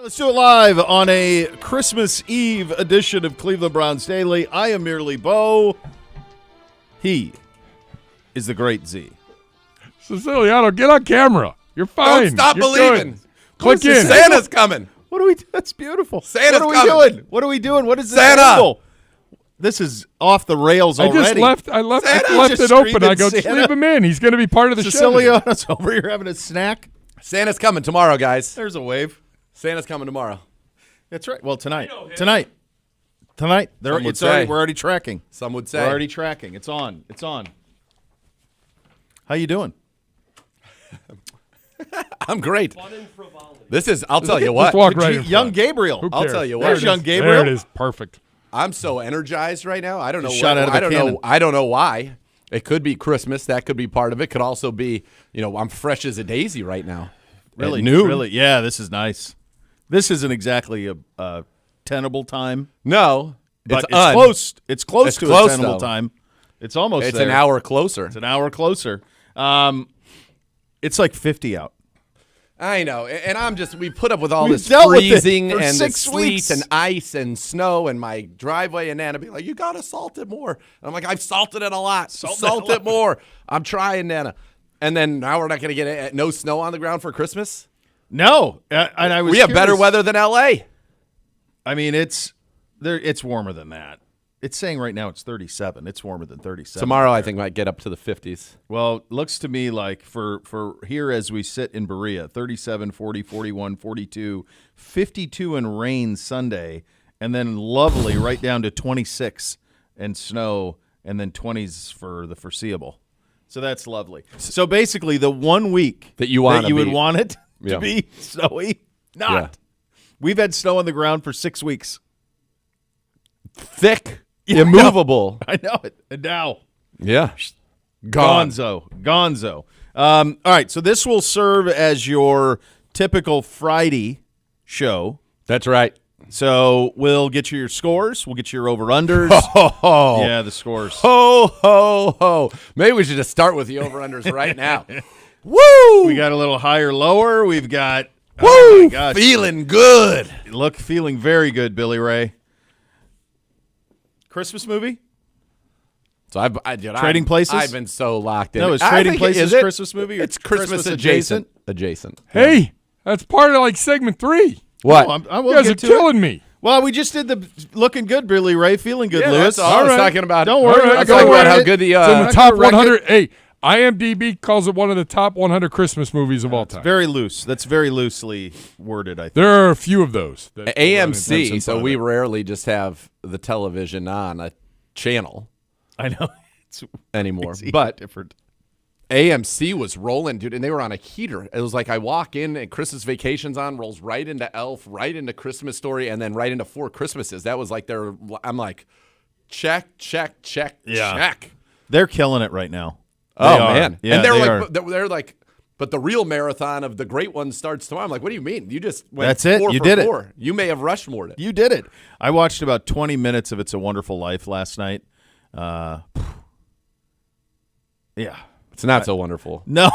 Let's do it live on a Christmas Eve edition of Cleveland Browns Daily. I am merely Bo. He is the great Z. Siciliano, get on camera. You're fine. Don't stop You're believing. good. Click in. Santa's coming. What are we? That's beautiful. Santa's what are coming. we doing? What are we doing? What is this? Santa. Angle? This is off the rails already. I left just it open. I go, screaming leave him in. He's going to be part of the show. Siciliano's over here having a snack. Santa's coming tomorrow, guys. There's a wave. Santa's coming tomorrow. That's right. Well, tonight. Tonight. We're already tracking. Some would say. We're already tracking. It's on. How you doing? I'm great. This is, I'll tell you what. Just walk right in Young front. Gabriel. Who I'll cares? tell you what. There's young Gabriel. There it is. Perfect. I'm so energized right now. I don't know. Shot out of a cannon. I don't know why. It could be Christmas. That could be part of it. Could also be, I'm fresh as a daisy right now. Really? At noon. Really? Yeah, this is nice. This isn't exactly a tenable time. No. But it's close. It's close to close, a tenable though. time. It's almost It's there. an hour closer. It's an hour closer. It's like 50 out. I know, and we put up with all this dealt with it freezing for and the 6 sleet weeks. and ice and snow and my driveway, and Nana be like, "You gotta salt it more." And I'm like, "I've salted it a lot. Salt it more. I'm trying, Nana." And then now we're not gonna get no snow on the ground for Christmas. No, and I was. We have better curious. weather than LA. I mean, it's warmer than that. It's saying right now it's 37. It's warmer than 37. Tomorrow, I think might get up to the 50s. Well, looks to me like for here as we sit in Berea, 37, 40, 41, 42, 52 and rain Sunday, and then lovely right down to 26 and snow, and then 20s for the foreseeable. So that's lovely. So basically, the 1 week That you would want it to Yeah. be snowy, not. Yeah. We've had snow on the ground for 6 weeks. Thick, immovable. I know it. And now, Yeah, gone. Gonzo. All right, so this will serve as your typical Friday show. That's right. So we'll get you your scores. We'll get you your over-unders. Oh, Yeah, the scores. ho, ho, ho. Maybe we should just start with the over-unders right now. Woo! We got a little higher, lower. We've got, Woo! oh my gosh. Feeling good. Feeling very good, Billy Ray. Christmas movie? So Trading Places? I've been so locked in. No, is I Trading think Places is it? Christmas movie? Or It's Christmas adjacent. Adjacent. Hey, that's part of like segment 3. What? No, I You will guys are get to killing me. Well, we just did the looking good, Billy Ray. Feeling good, Yeah, Lewis. that's all I was right. talking about. Don't worry. All right, I was go talking about ahead. how good the It's in the not top gonna wreck 100. Hey, IMDb calls it one of the top 100 Christmas movies of all time. Very loose. That's very loosely worded, I think. There are a few of those. that AMC, run so into we it. rarely just have the television on a channel I know. It's anymore. crazy. But different. AMC was rolling, dude, and they were on a heater. It was like I walk in and Christmas Vacation's on, rolls right into Elf, right into Christmas Story, and then right into Four Christmases. That was like I'm like, check, Yeah. check. They're killing it right now. Oh, They are. man. Yeah, and they they're are. like, they're like, but the real marathon of the great one starts tomorrow. I'm like, what do you mean? You just went That's it. 4 You for did it. 4. You may have Rushmore'd it. You did it. I watched about 20 minutes of It's a Wonderful Life last night. Yeah. It's not so wonderful. No.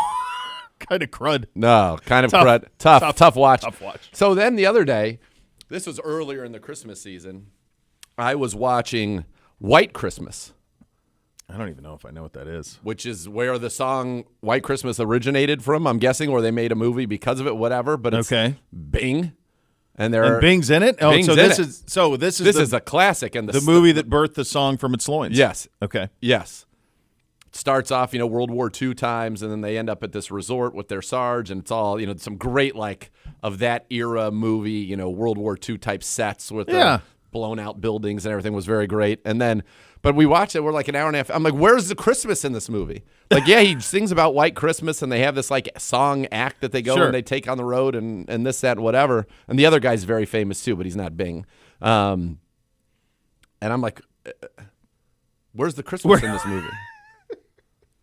Kind of crud. No, kind of Tough. crud. Tough watch. Tough watch. So then the other day, this was earlier in the Christmas season, I was watching White Christmas, I don't even know if I know what that is. which is where the song White Christmas originated from, I'm guessing, or they made a movie because of it, whatever. But it's Okay. Bing. And And Bing's in it? Oh, Bing's so in this it. is so this is This the, is a classic. And the movie that birthed the song from its loins. Yes. Okay. Yes. Starts off, World War II times, and then they end up at this resort with their Sarge, and it's all, some great, like, of that era movie, World War II type sets with Yeah. blown out buildings and everything was very great. And then, but we watched it, we're like an hour and a half. I'm like, where's the Christmas in this movie? Like, yeah, he sings about White Christmas, and they have this, like, song act that they go Sure. and they take on the road and this, that, and whatever. And the other guy's very famous, too, but he's not Bing. And I'm like, where's the Christmas in this movie?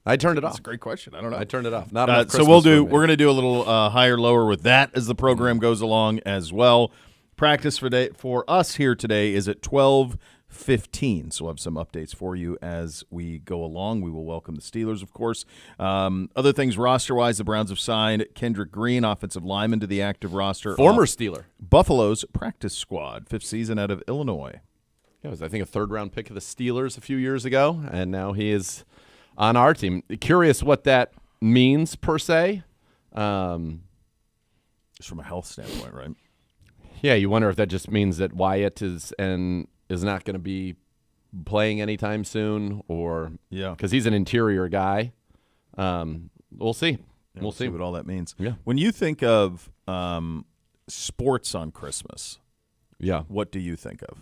I turned it off. That's a great question. I don't know. I turned it off. Not enough so Christmas for me. we're going to do a little higher lower with that as the program goes along as well. Practice for us here today is at 12:15 15. So we'll have some updates for you as we go along. We will welcome the Steelers, of course. Other things roster-wise, the Browns have signed Kendrick Green, offensive lineman, to the active roster. Former Steeler. Buffalo's practice squad, 5th season out of Illinois. Yeah, it was, I think, a third-round pick of the Steelers a few years ago, and now he is on our team. Curious what that means, per se. Just from a health standpoint, right? Yeah, you wonder if that just means that Wyatt is not going to be playing anytime soon, or because he's an interior guy. We'll see. Yeah, we'll see what all that means. Yeah. When you think of sports on Christmas, what do you think of?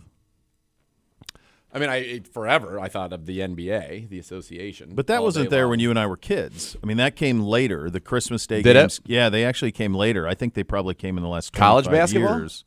I mean, forever I thought of the NBA, the association. But that wasn't there when you and I were kids. I mean, that came later. The Christmas Day Did games. it? Yeah, they actually came later. I think they probably came in the last College 25 basketball? years.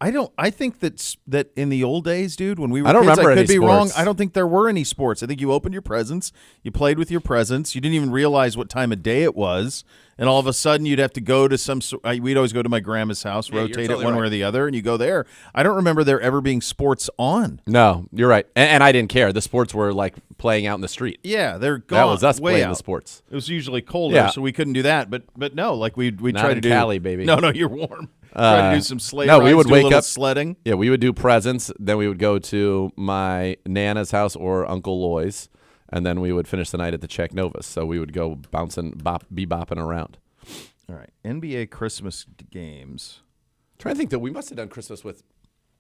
I think that in the old days, dude, when we were I don't kids, remember I could any be wrong. sports. I don't think there were any sports. I think you opened your presents, you played with your presents, you didn't even realize what time of day it was, and all of a sudden you'd have to go to we'd always go to my grandma's house, Yeah, you're rotate totally it one right. way or the other, and you go there. I don't remember there ever being sports on. No, you're right. And I didn't care. The sports were like playing out in the street. Yeah, they're gone. That was us way playing out. the sports. It was usually colder, Yeah. so we couldn't do that. But no, like we Not try in to do Cali, baby. No, you're warm. Try to do some sleigh no, rides, we would do a wake little up sledding. Yeah, we would do presents. Then we would go to my Nana's house or Uncle Loy's, and then we would finish the night at the Czech Novus. So we would go bouncing, bopping around. All right, NBA Christmas games. Trying to think that we must have done Christmas with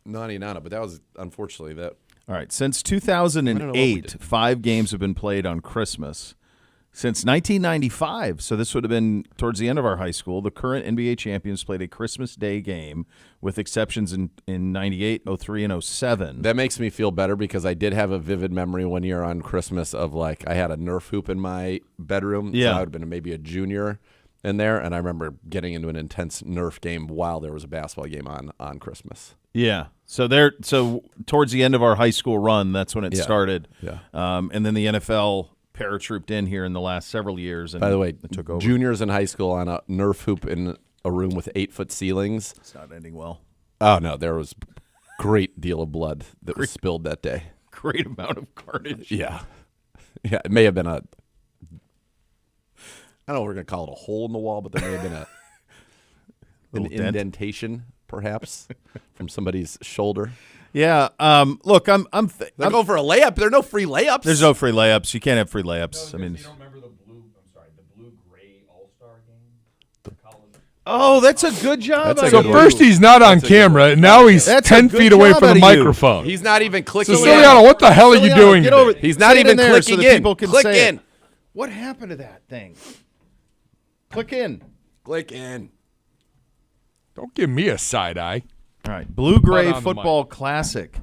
Nani and Nana, but that was unfortunately that. All right, since I don't know what we 2008, did. 5 games have been played on Christmas. Since 1995, so this would have been towards the end of our high school, the current NBA champions played a Christmas Day game, with exceptions in 98, 03, and 07. That makes me feel better because I did have a vivid memory one year on Christmas of like I had a Nerf hoop in my bedroom. Yeah. So I would have been maybe a junior in there, and I remember getting into an intense Nerf game while there was a basketball game on Christmas. Yeah, so towards the end of our high school run, that's when it started. Yeah. And then the NFL paratrooped in here in the last several years. And By the way, it took over. juniors in high school on a Nerf hoop in a room with 8-foot ceilings. It's not ending well. Oh no, there was great deal of blood that was spilled that day. Great amount of carnage. Yeah, it may have been I don't know if we're going to call it a hole in the wall, but there may have been an Little dent. indentation, perhaps, from somebody's shoulder. Yeah. Look, I'm They're going for a layup. There are no free layups. There's no free layups. You can't have free layups. I mean, you don't remember the blue-gray All-Star game? oh, that's a good job. That's a So good one. first he's not on camera, and now he's That's a 10 good feet away job from the out of you. microphone. He's not even clicking. So in. Siliano, what the hell are you Siliano, doing? get today? over- He's not Sit even in there so clicking that in. people can Click say in. it. What happened to that thing? Click in. Click in. Don't give me a side eye. All right, Blue Gray Butt on the Football Classic.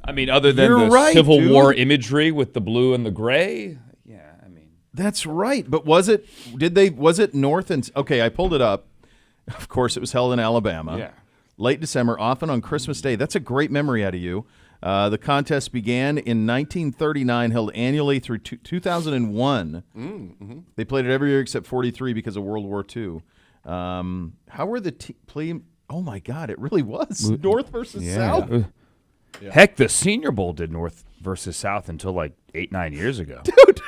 I mean, other than You're the right, Civil dude. War imagery with the blue and the gray, yeah, I mean, That's right. But was it North and okay, I pulled it up. Of course, it was held in Alabama. Yeah. Late December, often on Christmas Day. That's a great memory out of you. The contest began in 1939, held annually through 2001. Mm-hmm. They played it every year except 43 because of World War II. How were the play? Oh my God! It really was North versus South. Heck, the Senior Bowl did North versus South until like 8-9 years ago. Dude,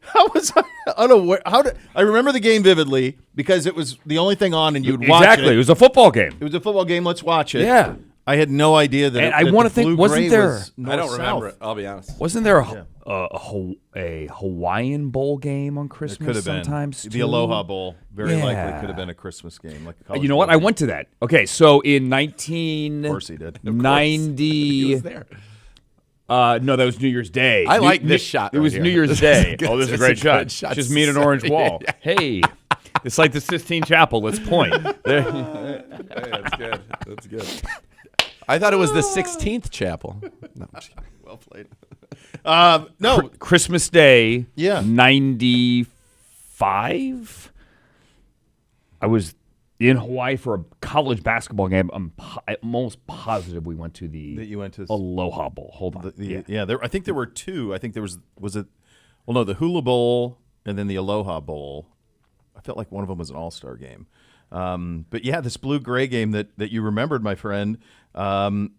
how was I unaware? I remember the game vividly because it was the only thing on, and you'd watch Exactly, it it. was a football game. It was a football game. Let's watch it. Yeah. I had no idea that. And I that wanna the think, Blue wasn't Gray there- was I don't remember it. North-South. I'll be honest. Wasn't there a Hawaiian Bowl game on It Christmas could have been sometimes the too? Aloha Bowl. Very likely Yeah. could have been a Christmas game. Like a college You know what? bowl I game. went to that. Okay, so in Of course he did. 1990, He was there. no, that was New Year's Day. I like this shot It right was here. New Year's This is Day. good. Oh, this is a This great is a good shot. shot. Just me and an orange wall. Yeah. Hey, it's like the Sistine Chapel. Let's point. There. Hey, that's good. That's good. I thought it was the 16th chapel. No, I'm just kidding. Well played. No, Christmas Day. Yeah. 95. I was in Hawaii for a college basketball game. I'm almost positive we went to the that you went to. Aloha Bowl. Hold on. Yeah, I think there were two. I think there was it? Well, no, the Hula Bowl and then the Aloha Bowl. I felt like one of them was an all-star game. But yeah, this blue-gray game that you remembered, my friend.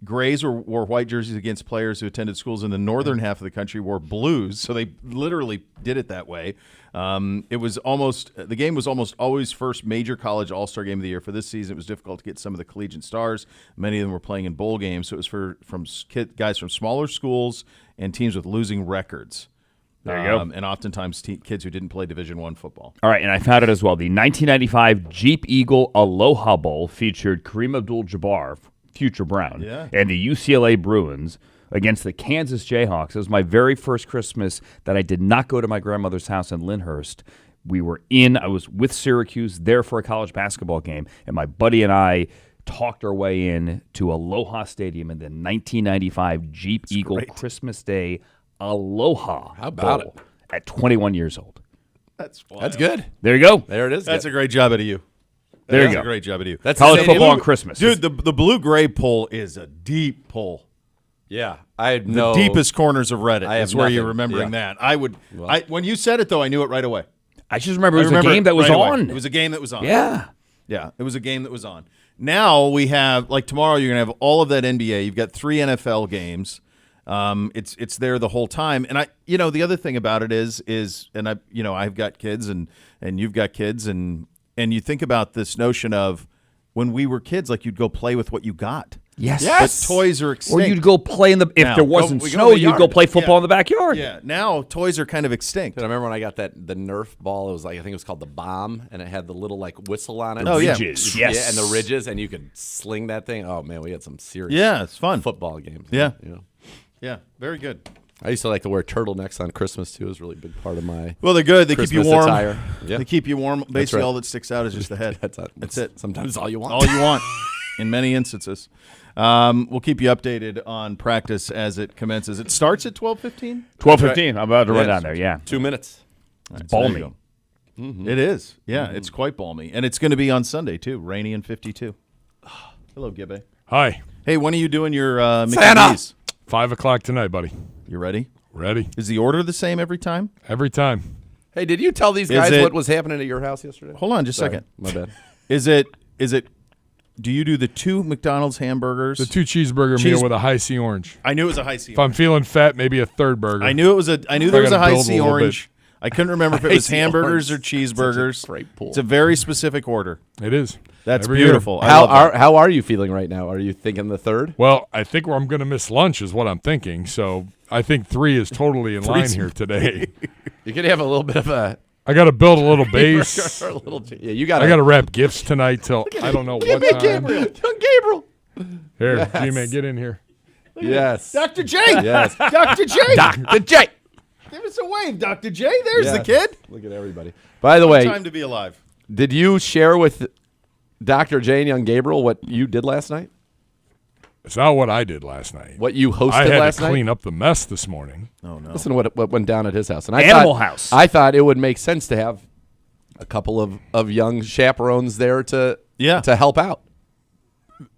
Grays wore white jerseys against players who attended schools in the northern half of the country wore blues. So they literally did it that way. The game was almost always first major college all-star game of the year. For this season, it was difficult to get some of the collegiate stars. Many of them were playing in bowl games. So it was from guys from smaller schools and teams with losing records. There you go. And oftentimes kids who didn't play Division I football. All right, and I found it as well. The 1995 Jeep Eagle Aloha Bowl featured Kareem Abdul-Jabbar, future Brown, and the UCLA Bruins against the Kansas Jayhawks. It was my very first Christmas that I did not go to my grandmother's house in Lyndhurst. I was with Syracuse there for a college basketball game, and my buddy and I talked our way in to Aloha Stadium in the 1995 Jeep Eagle Christmas Day Aloha How about Bowl at 21 years old. That's good. There you go. There it is. That's a great job out of you. There you That's go. a great job out of you. That's College the football on Christmas. Dude, the blue-gray poll is a deep poll. Yeah, I The know. deepest corners of Reddit. I have That's where you're nothing. remembering Yeah. that. When you said it, though, I knew it right away. I just remember it was I a game that was right away. on. It was a game that was on. Yeah. Yeah, it was a game that was on. Now we have, like tomorrow, you're going to have all of that NBA. You've got 3 NFL games. It's there the whole time. And the other thing about it is I've got kids and you've got kids and you think about this notion of when we were kids, like you'd go play with what you got. Yes. But toys are extinct. Or you'd go play if Now, there wasn't we go snow, in the you'd go yard. play football Yeah. in the backyard. Yeah, now toys are kind of extinct. I remember when I got the Nerf ball. It was like I think it was called the Bomb, and it had the little like whistle on it. Oh, yeah. Ridges, yeah, yes. and the ridges, and you could sling that thing. Oh man, we had some serious Yeah, it's fun. football games. Yeah. You know. Yeah, very good. I used to like to wear turtlenecks on Christmas too. It was a really big part of my. Well, they're good. They keep you Christmas warm. attire. Yeah. They keep you warm. Basically, right. all that sticks out is just the head. That's it. Sometimes all you want. All you want, in many instances. We'll keep you updated on practice as it commences. It starts at 12:15. 12:15. I'm about to run Yeah. down there. Yeah. 2 minutes. It's balmy. It is. Yeah, it's quite balmy, and it's going to be on Sunday too. Rainy and 52. Hello, Gibbe. Hi. Hey, when are you doing your Mickey Santa! D's? 5 o'clock tonight, buddy. You ready? Ready? Is the order the same every time? Every time. Hey, did you tell these Is guys it- what was happening at your house yesterday? Hold on, just a Sorry, second. My bad. Is it? Do you do the 2 McDonald's hamburgers? The 2 cheeseburger Cheese- meal with a high C orange. I knew it was a high C. If I'm feeling fat, maybe a third burger. I knew it was I knew I there was a gotta high build a C little orange. I couldn't remember if it High was C hamburgers or orange. cheeseburgers. Such a great pool. It's a very specific order. It is. That's Every year. beautiful. I love that. How are you feeling right now? Are you thinking the third? Well, I think I'm going to miss lunch is what I'm thinking. So I think 3 is totally in line here today. You could have a little bit of a. I got to build a little base. or a little, yeah, you got. I got to wrap gifts tonight till I don't know what time. Gabriel. Young Gabriel. Here, Yes. G-Man, get in here. Yes. Dr. J. Yes. Dr. J. Dr. J. Give us a wave, Dr. J. There's the Yes. kid. Look at everybody. By the way, Time to be alive. did you share with Dr. J and young Gabriel what you did last night? It's not what I did last night. What you hosted I had last to night? clean up the mess this morning. Oh no. Listen to what went down at his house. And Animal House. I thought it would make sense to have a couple of young chaperones there to help out.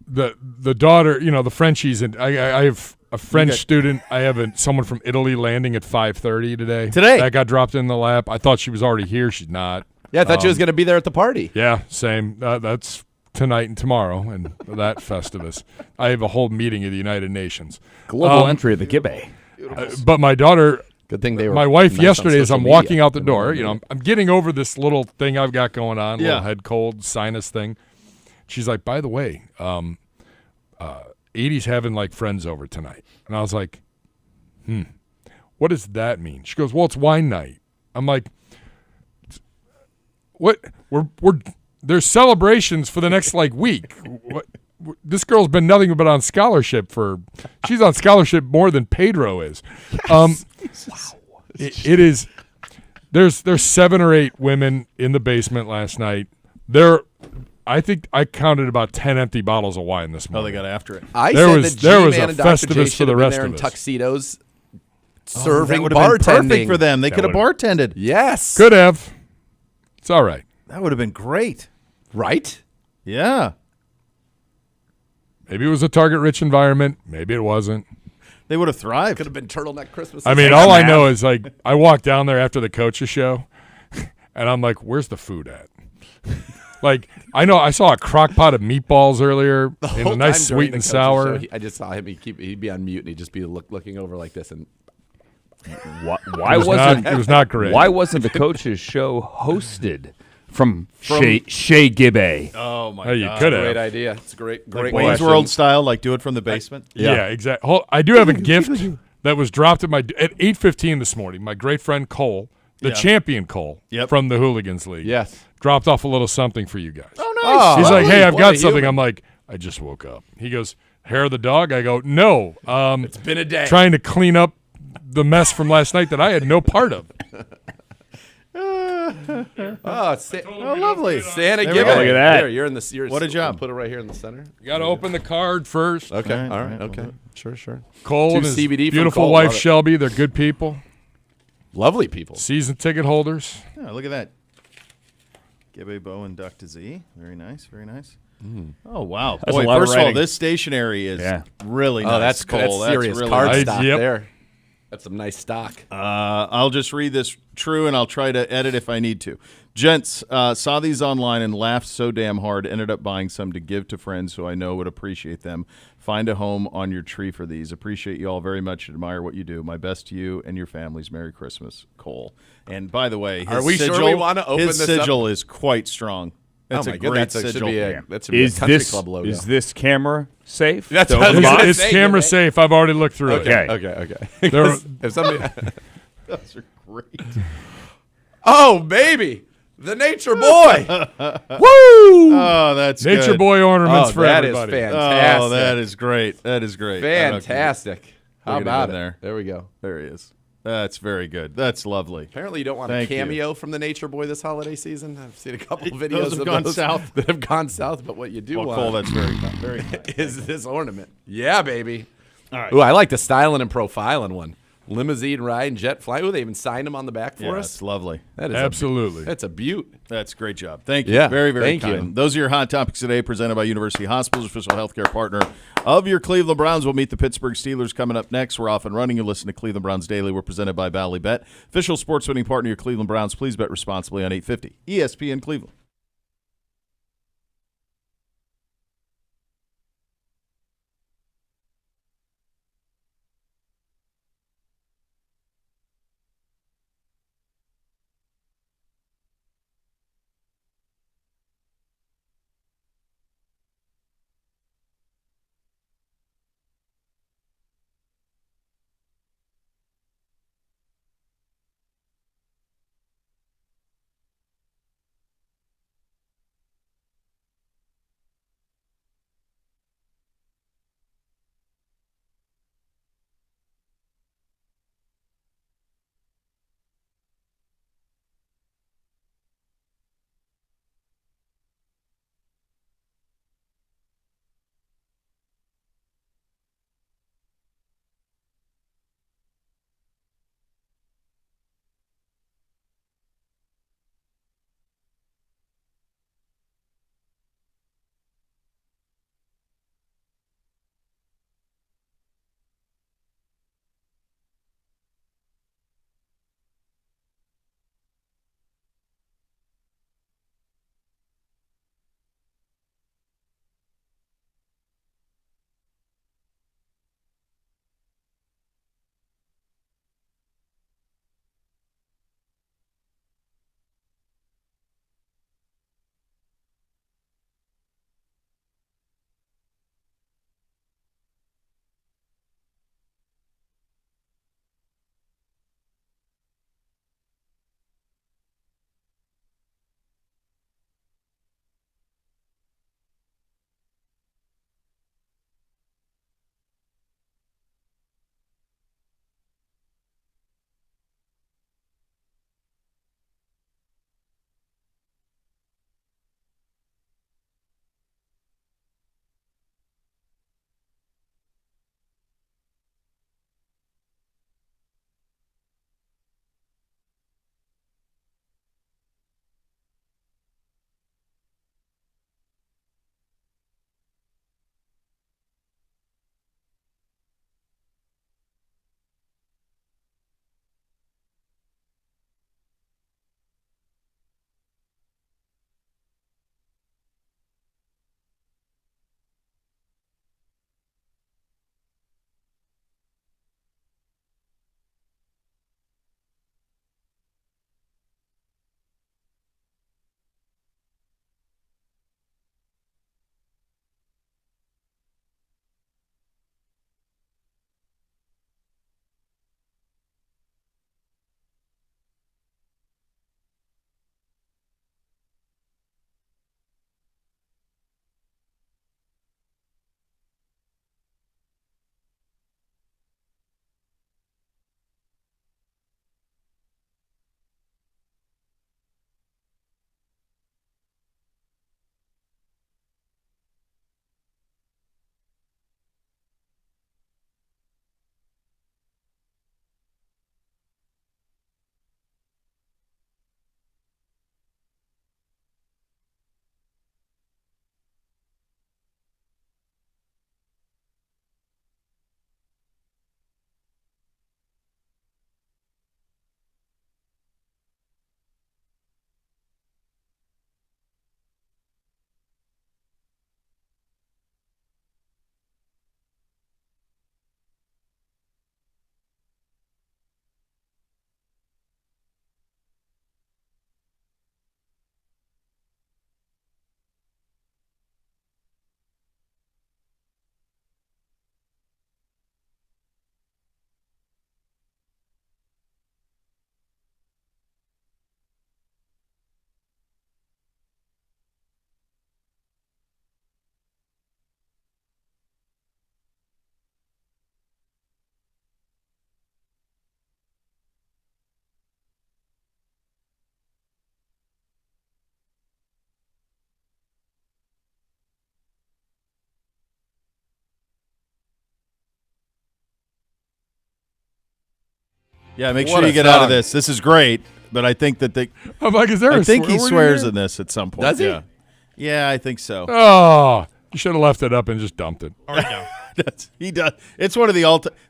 The daughter, the Frenchies, and I have a French student. I have someone from Italy landing at 5:30 today. That got dropped in the lap. I thought she was already here. She's not. Yeah, I thought you was going to be there at the party. Yeah, same. That's tonight and tomorrow, and that Festivus. I have a whole meeting of the United Nations. Global entry of the Gibbe. But my daughter, Good thing they were. my wife nice on yesterday, as social I'm media. walking out the door, I'm getting over this little thing I've got going on, Yeah. little head cold, sinus thing. She's like, by the way, 80's having like friends over tonight. And I was like, what does that mean? She goes, well, it's wine night. I'm like, what? There's celebrations for the next like week. What? This girl's been nothing but on scholarship she's on scholarship more than Pedro is. It is. There's 7 or 8 women in the basement last night. I think I counted about 10 empty bottles of wine this Oh, morning. they got after it. I There said was- that there was G-Man a and Dr. J Festivus for should the have been rest there of in us. tuxedos, That serving would have been bartending perfect for them. They That could have would've- bartended. Yes. Could have. It's all right. That would have been great. Right? Yeah. Maybe it was a target-rich environment. Maybe it wasn't. They would have thrived. Could have been turtleneck Christmas. I mean, all I know is like I walked down there after the coaches show, and I'm like, "Where's the food at?" Like, I know I saw a crock pot of meatballs earlier The and whole a nice time during sweet the and coach's sour. show, I just saw him. He'd be on mute and he'd just be looking over like this. And Why It was wasn't not, it was not great. Why wasn't the coach's show hosted from Shea Gibbe? Oh my Hey, you god. could great have. idea. It's great. Like Great Wayne's question. World style, like do it from the basement. Yeah, exactly. I do have a gift that was dropped at 8:15 this morning. My great friend Cole, the champion Cole from the Hooligans League, Yes. dropped off a little something for you guys. Oh, nice. Oh, He's like, "Hey, I've what got a something." human. I'm like, "I just woke up." He goes, "Hair of the dog?" I go, "No, It's been a day. trying to clean up the mess from last night that I had no part of." Oh, lovely. Santa There we give go. it. Look at that. Here, you're in the. What a job. Put it right here in the center. You got to open the card first. Okay. All All right, right. we'll Okay. do it. Sure. Cole Two and his CBD from beautiful Cole. wife Love it. Shelby, they're good people, Lovely people. season ticket holders. Oh, look at that. Gibbe, Bow, and Duck to Z. Very nice. Very nice. Oh, wow. That's Boy, a lot of first of all, writing. this stationery is Yeah. really nice. Oh, that's Cole. That's serious really card nice. stock Yep. there. That's some nice stock. I'll just read this true, and I'll try to edit if I need to. Gents, saw these online and laughed so damn hard. Ended up buying some to give to friends who I know would appreciate them. Find a home on your tree for these. Appreciate you all very much. Admire what you do. My best to you and your families. Merry Christmas, Cole. And by the way, his Are we sure sigil, we wanna open his this up? sigil is quite strong. That's oh my a God, great that should sigil. be a country club logo. Is this camera safe? That's To what I open was the gonna box? It's say, camera yeah. safe. I've already looked through Okay. it. Okay. There- If somebody. Those are great. Oh, baby. The nature boy. Woo! Oh, that's Nature good. Boy ornaments Oh, for that is everybody. fantastic. Oh, that is great. That is great. Fantastic. How Look at about him it? there. There we go. There he is. That's very good. That's lovely. Apparently, you don't want Thank a you. cameo from the Nature Boy this holiday season. I've seen a couple videos Those have of gone those south. that have gone south. But what you do Well, want Cole, that's very kind. is this ornament. Yeah, baby. All right. Ooh, I like the styling and profiling one. Limousine ride and jet fly. Ooh, they even signed them on the back for Yeah, us. it's lovely. That is Absolutely. that's a beaut. That's a great job. Thank you. Yeah, Very, very thank kind. you. Those are your hot topics today, presented by University Hospitals, official healthcare partner of your Cleveland Browns. We'll meet the Pittsburgh Steelers coming up next. We're off and running. You listen to Cleveland Browns Daily. We're presented by Bally Bet, official sports betting partner of your Cleveland Browns. Please bet responsibly on 850 ESPN Cleveland. Yeah, make What sure a you get out of song. this. This is great, but I think that I'm like, is there I a think swear he word swears here? in this at some point. Does he? Yeah. Yeah, I think so. Oh, you should have left it up and just dumped it. All right, now. He does. It's one of the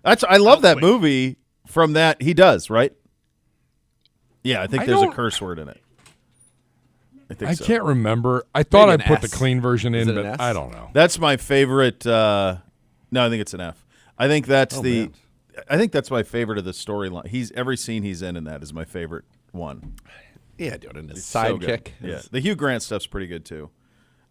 I love that movie from that. He does, right? Yeah, I think there's a curse word in it. I I can't remember. I thought I Maybe an put the S. clean version in, Is it but an S? I don't know. That's my favorite. No, I think it's an F. I think that's man. I think that's my favorite of the storyline. Every scene he's in that is my favorite one. Yeah, dude, and his So good. sidekick. Yeah, the Hugh Grant stuff's pretty good too.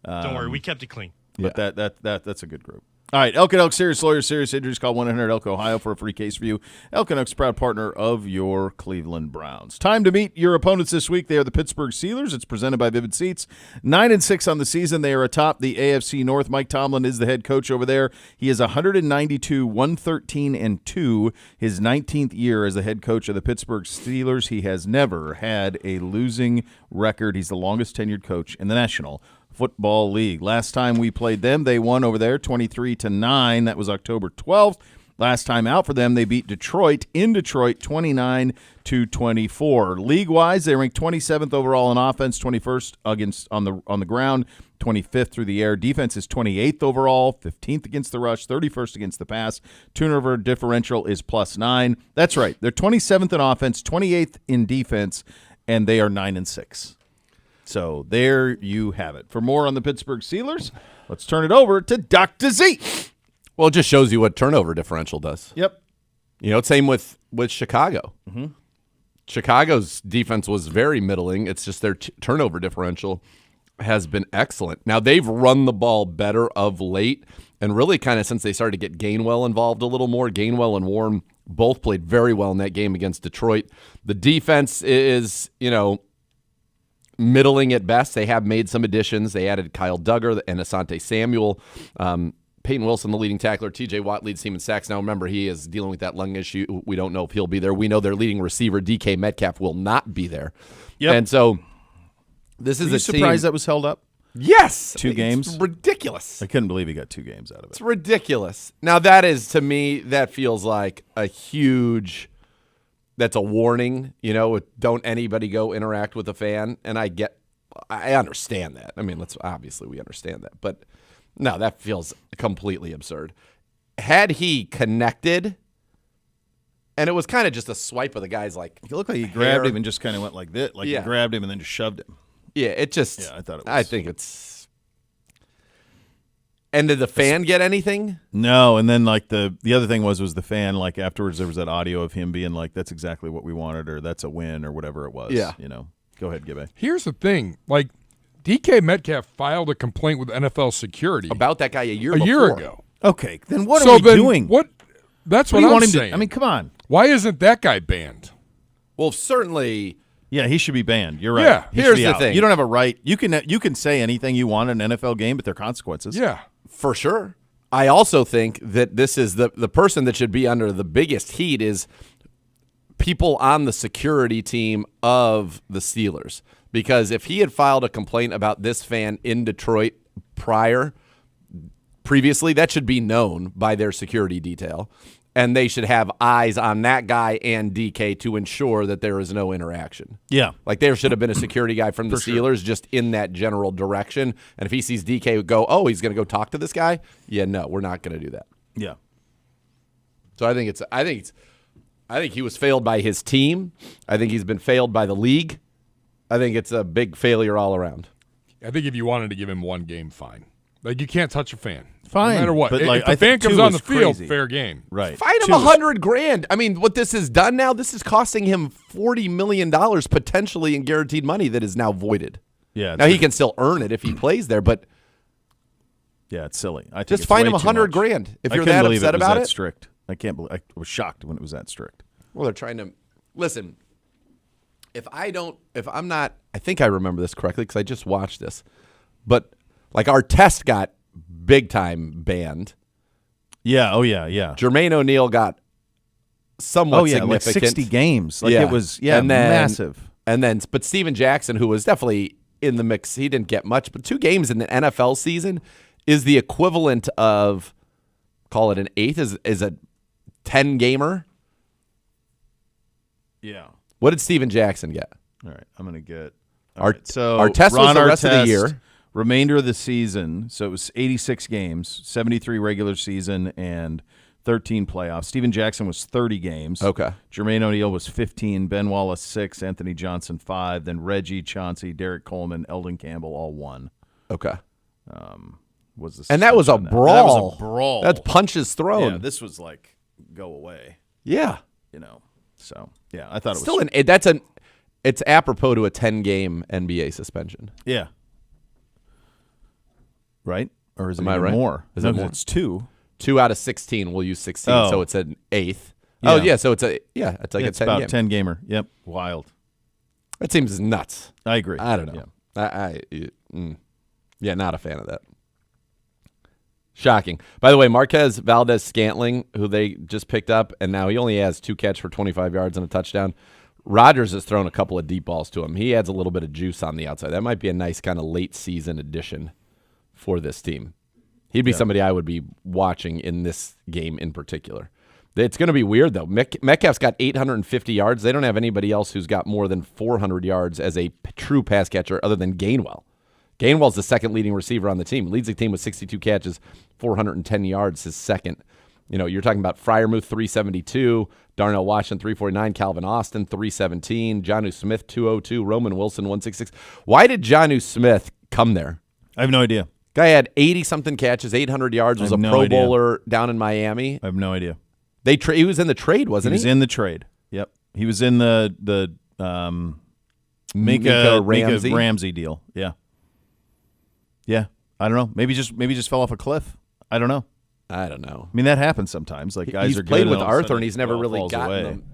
Don't worry, we kept it clean. But that's a good group. All right, Elk and Elk Serious Lawyers, Serious Injuries. Call 1-800-ELK Ohio for a free case review. Elk and Elk's proud partner of your Cleveland Browns. Time to meet your opponents this week. They are the Pittsburgh Steelers. It's presented by Vivid Seats. 9-6 on the season. They are atop the AFC North. Mike Tomlin is the head coach over there. He is 192, 113-2. His 19th year as the head coach of the Pittsburgh Steelers. He has never had a losing record. He's the longest tenured coach in the National Football League. Last time we played them, they won over there 23-9. That was October 12th. Last time out for them, they beat Detroit in Detroit 29-24. League-wise, they ranked 27th overall in offense, 21st on the ground, 25th through the air. Defense is 28th overall, 15th against the rush, 31st against the pass. Turnover differential is +9. That's right. They're 27th in offense, 28th in defense, and they are 9-6. So there you have it. For more on the Pittsburgh Steelers, let's turn it over to Dr. Z. Well, it just shows you what turnover differential does. Yep. You know, same with Chicago. Mm-hmm. Chicago's defense was very middling. It's just their turnover differential has been excellent. Now, they've run the ball better of late, and really kind of since they started to get Gainwell involved a little more. Gainwell and Warren both played very well in that game against Detroit. The defense is, middling at best. They have made some additions. They added Kyle Duggar and Asante Samuel. Peyton Wilson, the leading tackler. TJ Watt leads team in sacks. Now, remember, he is dealing with that lung issue. We don't know if he'll be there. We know their leading receiver, DK Metcalf, will not be there. Yep. And so this is Are you a surprised team. that was held up? Yes. 2 games? It's ridiculous. I couldn't believe he got 2 games out of it. It's ridiculous. Now, that is, to me, that feels like a huge... That's a warning, don't anybody go interact with a fan. And I understand that. I mean, obviously we understand that. But no, that feels completely absurd. Had he connected, and it was kind of just a swipe of the guy's like, It looked like he grabbed him and just kind of went like this. Like he grabbed him and then just shoved him. Yeah, it just, Yeah, I thought it was. I think it's. And did the fan get anything? No, and then like the other thing was the fan, like afterwards there was that audio of him being like, that's exactly what we wanted, or that's a win, or whatever it was. Yeah. Go ahead, Gibby. Here's the thing. Like, DK Metcalf filed a complaint with NFL security About that guy a year ago. Okay, then what So are we then doing? What? That's What what, do you I'm want him saying. to? I mean, come on. Why isn't that guy banned? Well, certainly. Yeah, he should be banned. You're right. Yeah, He should here's be the out. thing. You don't have a right. You can say anything you want in an NFL game, but there are consequences. Yeah. For sure. I also think that this is the person that should be under the biggest heat is people on the security team of the Steelers. Because if he had filed a complaint about this fan in Detroit previously, that should be known by their security detail. And they should have eyes on that guy and DK to ensure that there is no interaction. Yeah. Like there should have been a security guy from the Steelers just in that general direction. And if he sees DK go, oh, he's going to go talk to this guy. Yeah, no, we're not going to do that. Yeah. So I think he was failed by his team. I think he's been failed by the league. I think it's a big failure all around. I think if you wanted to give him 1 game, fine. Like, you can't touch a fan. Fine. No matter what. But, If like, the I fan think comes 2 on was the field, crazy. fair game. Right. Find him 2 was- $100,000. I mean, what this has done now, this is costing him $40 million potentially in guaranteed money that is now voided. Yeah. Now he can still earn it if he plays there, but Yeah, it's silly. I think just it's find way him too $100,000 much. if I you're couldn't that believe upset it was about that it. strict. I can't believe. I was shocked when it was that strict. Well, they're trying to listen. I think I remember this correctly because I just watched this, but like our test got big time banned. Yeah. Oh yeah. Yeah. Jermaine O'Neal got somewhat Like significant. 60 games. Like it was. Yeah. and then, massive. But Steven Jackson, who was definitely in the mix, he didn't get much, but 2 games in the NFL season is the equivalent of, call it an 8th, is a 10 gamer. Yeah. What did Steven Jackson get? All right. I'm going to get So Artest was Ron the rest of the Artest, year. Remainder of the season. So it was 86 games, 73 regular season, and 13 playoffs. Steven Jackson was 30 games. Okay. Jermaine O'Neal was 15. Ben Wallace 6. Anthony Johnson 5. Then Reggie, Chauncey, Derek Coleman, Eldon Campbell all 1. Okay. And that was a suspension on brawl. That was a brawl. That's punches thrown. Yeah, this was like go away. Yeah. So yeah, I thought it was still it's apropos to a 10-game NBA suspension. Yeah. Right? Or is it Am I even right? more? Is No, it 'cause more? it's 2. 2 out of 16. We'll use 16, Oh. so it's an eighth. Yeah. Oh yeah, so it's like It's a 10 about game. 10 gamer. Yep. Wild. That seems nuts. I agree. I don't know. Yeah. Yeah, not a fan of that. Shocking. By the way, Marquez Valdez-Scantling, who they just picked up, and now he only has 2 catch for 25 yards and a touchdown. Rodgers has thrown a couple of deep balls to him. He adds a little bit of juice on the outside. That might be a nice kind of late season addition for this team. He'd be somebody I would be watching in this game in particular. It's going to be weird, though. Metcalf's got 850 yards. They don't have anybody else who's got more than 400 yards as a true pass catcher other than Gainwell. Gainwell's the second leading receiver on the team. Leads the team with 62 catches, 410 yards, his second. You're talking about Freiermuth, 372, Darnell Washington, 349, Calvin Austin, 317, Jonnu Smith, 202, Roman Wilson, 166. Why did Jonnu Smith come there? I have no idea. Guy had 80-something catches, 800 yards, was a Pro idea. Bowler down in Miami. I have no idea. He was in the trade, wasn't he? He was in the trade. Yep. He was in the Mika Ramsey? Ramsey deal. Yeah. Yeah. I don't know. Maybe just fell off a cliff. I don't know. I don't know. I mean, that happens sometimes. Like guys He's are good played and with all of a Arthur, sudden and he's never it all really falls gotten away. them.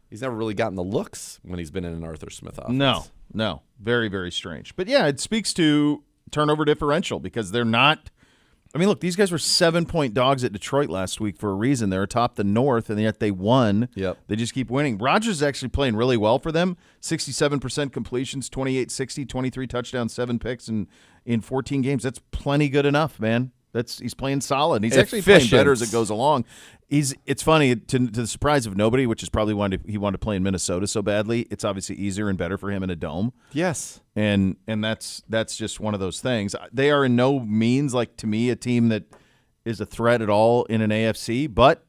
He's never really gotten the looks when he's been in an Arthur Smith offense. No. Very, very strange. But yeah, it speaks to turnover differential because they're not. I mean, look, these guys were 7-point dogs at Detroit last week for a reason. They're atop the North, and yet they won. Yep. They just keep winning. Rodgers is actually playing really well for them. 67% completions, 28-60, 23 touchdowns, 7 picks in 14 games. That's plenty good enough, man. He's playing solid. He's actually playing better as it goes along. It's funny to the surprise of nobody, which is probably why he wanted to play in Minnesota so badly. It's obviously easier and better for him in a dome. Yes, and that's just one of those things. They are in no means like to me a team that is a threat at all in an AFC, but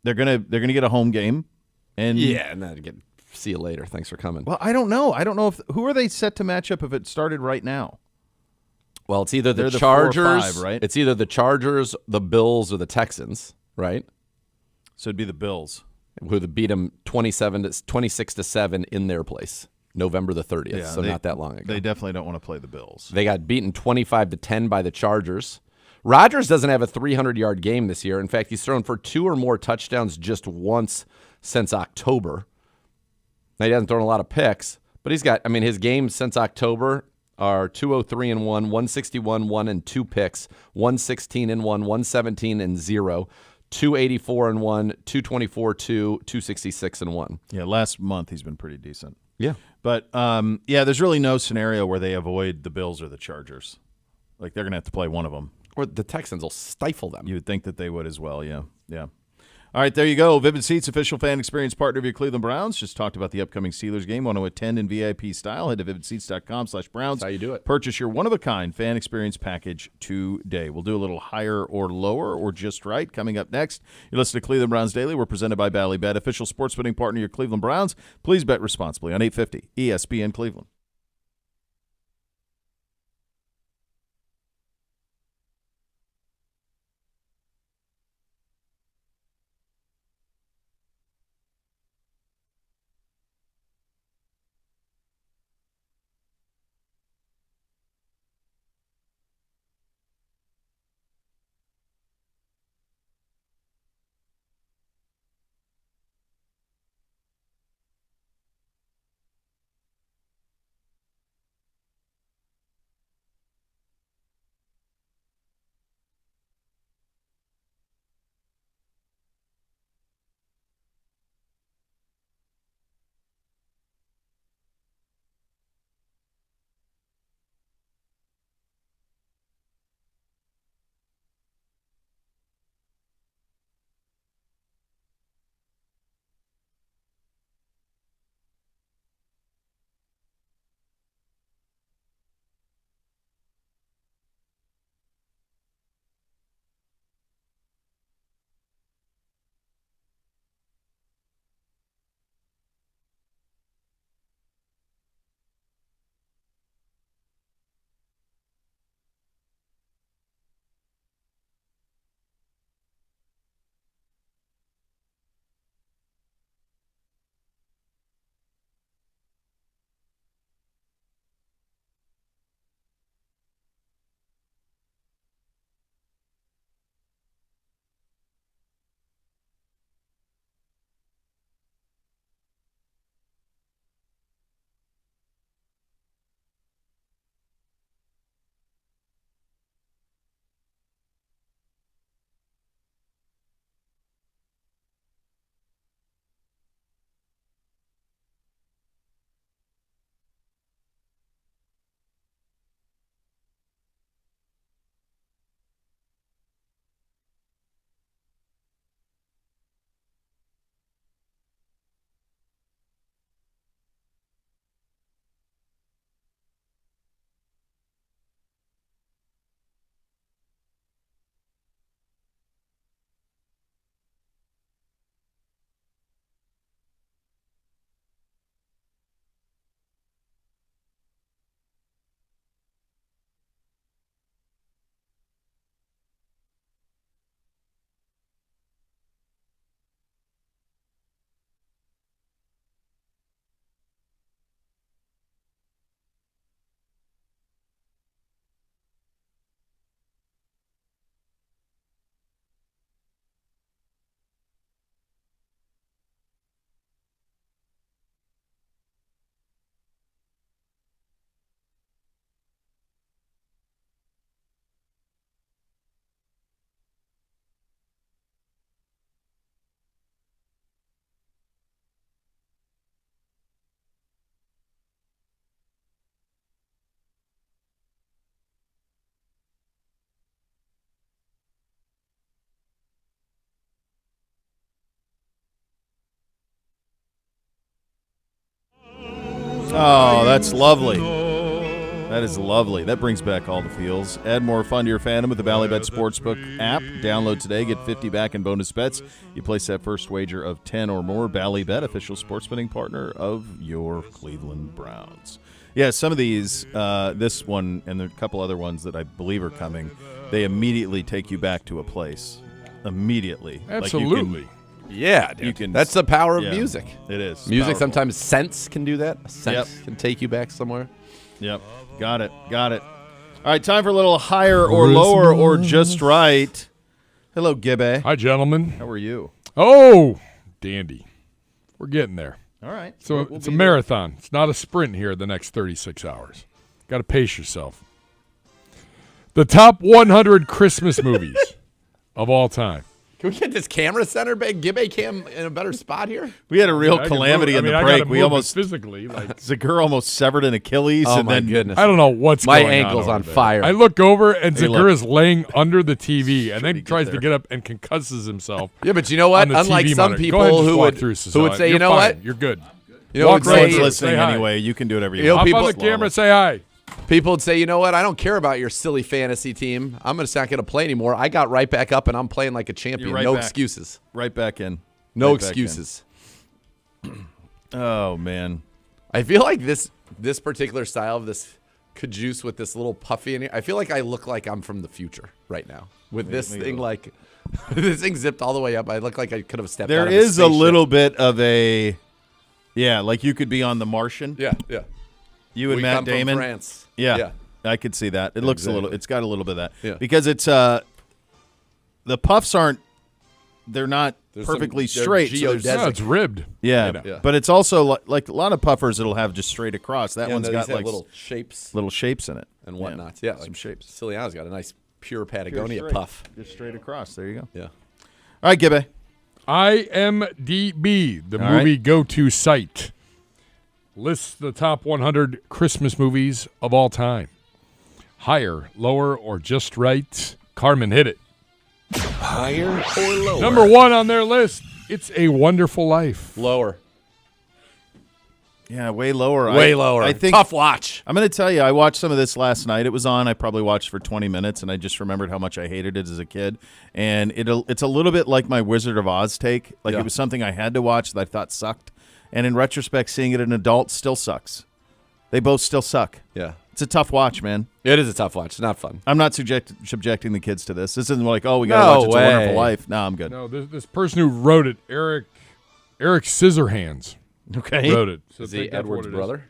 they're gonna get a home game. And and then again, see you later. Thanks for coming. Well, I don't know. Who are they set to match up if it started right now? Well, it's either the They're the 4 or Chargers, 5, right? It's either the Chargers, the Bills, or the Texans, right? So it'd be the Bills. Who beat them 26-7 in their place, November the 30th. Yeah, so not that long ago. They definitely don't want to play the Bills. They got beaten 25-10 by the Chargers. Rodgers doesn't have a 300-yard game this year. In fact, he's thrown for 2 or more touchdowns just once since October. Now, he hasn't thrown a lot of picks, but he's got, his games since October are 203-1, 161-1 and 2 picks, 116-1, 117-0, 284-1, 224-2, 266-1. Yeah, last month he's been pretty decent. Yeah. But there's really no scenario where they avoid the Bills or the Chargers. Like they're going to have to play one of them. Or the Texans will stifle them. You would think that they would as well, yeah. All right, there you go. Vivid Seats, official fan experience partner of your Cleveland Browns. Just talked about the upcoming Steelers game. Want to attend in VIP style? Head to vividseats.com/Browns. That's how you do it. Purchase your one-of-a-kind fan experience package today. We'll do a little higher or lower or just right. Coming up next, you listen to Cleveland Browns Daily. We're presented by Ballybet, official sports betting partner of your Cleveland Browns. Please bet responsibly on 850 ESPN Cleveland. Oh, that's lovely. That is lovely. That brings back all the feels. Add more fun to your fandom with the Ballybet Sportsbook app. Download today. Get 50 back in bonus bets. You place that first wager of 10 or more. Ballybet, official sports betting partner of your Cleveland Browns. Yeah, some of these, this one and a couple other ones that I believe are coming, they immediately take you back to a place. Immediately. Absolutely. Yeah, dude. That's the power of music. It is. Music, powerful. sometimes sense can do that. A sense can take you back somewhere. Yep. Got it. All right, time for a little higher or lower or just right. Hello, Gibby. Hi, gentlemen. How are you? Oh, dandy. We're getting there. All right. So it's a marathon. It's not a sprint here the next 36 hours. Got to pace yourself. The top 100 Christmas movies of all time. Can we get this camera center back, Gibby cam in a better spot here? We had a real calamity in the break. We almost physically Zagur almost severed an Achilles. Oh, and my then goodness. I don't know what's My going ankle's on there. fire. I look over and Hey, Zagur look. is laying under the TV and then get tries to there. get up and concusses himself. Yeah, but you know what? on the Unlike TV some monitor. Go ahead and people just who walk would through, Cecile. say, You're you know fine. what? You're good. You know, no would one's say, listening say hi. anyway. You can do whatever you You know, want. Hop on the people- camera, say hi. people would say, you know what? I don't care about your silly fantasy team. I'm not going to play anymore. I got right back up, and I'm playing like a champion. You're right No back. excuses. Right back in. No Right back in. excuses. Oh, man. I feel like this particular style of this cajuice with this little puffy in here, I feel like I look like I'm from the future right now. With this thing, like, this thing zipped all the way up. I look like I could have stepped There out of is a spaceship. little bit of a, like you could be on The Martian. Yeah. You and We Matt come from Damon. France. Yeah. I could see that. It looks a little. Exactly. It's got a little bit of that. Yeah. Because it's the puffs aren't. They're not There's perfectly some- they're straight. so geodesic. there's- No, it's ribbed. yeah. Yeah. But it's also like a lot of puffers. It'll have just straight across. That Yeah, one's and got these have like little shapes little shapes in it and whatnot. Yeah, some like shapes. Ciliano's got a nice pure Patagonia Straight. puff. Just straight across. There you go. Yeah. All right, Gibby. IMDb, the All movie go-to site, lists the top 100 Christmas movies of all time. Higher, lower, or just right? Carmen, hit it. Higher or lower? Number one on their list, It's a Wonderful Life. Lower. Yeah, way lower. Way lower. I think Tough watch. I'm going to tell you, I watched some of this last night. It was on. I probably watched for 20 minutes, and I just remembered how much I hated it as a kid. And it's a little bit like my Wizard of Oz take. Like it was something I had to watch that I thought sucked. And in retrospect, seeing it as an adult still sucks. They both still suck. Yeah. It's a tough watch, man. It is a tough watch. It's not fun. I'm not subjecting the kids to this. This isn't like, oh, we got to watch It's a Wonderful Life. No, I'm good. No, this person who wrote it, Eric Scissorhands, Okay. wrote it. So Is he take that for Edward's what it is.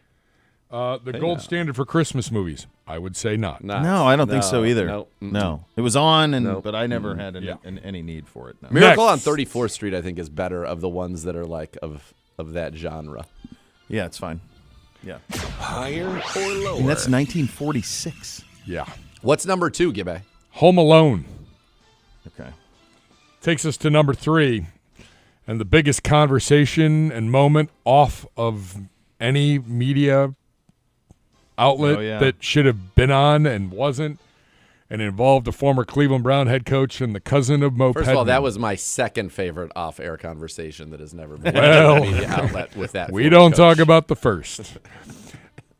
brother? The gold standard for Christmas movies. I would say not. Not. No, I don't think so No, either. no. No. It was on, Nope. but I never had Yeah. any need for it. No. Miracle on Next. 34th Street, I think, is better of the ones that are like of that genre. Yeah, it's fine. Yeah. Higher or lower? And that's 1946. Yeah. What's number 2, Gibby? Home Alone Okay. takes us to number 3. And the biggest conversation and moment off of any media outlet that should have been on and wasn't, and involved a former Cleveland Brown head coach and the cousin of Mo First of all, Pedman. that was my second favorite off-air conversation that has never been Well, on a media outlet with that. we former don't coach. talk about the first.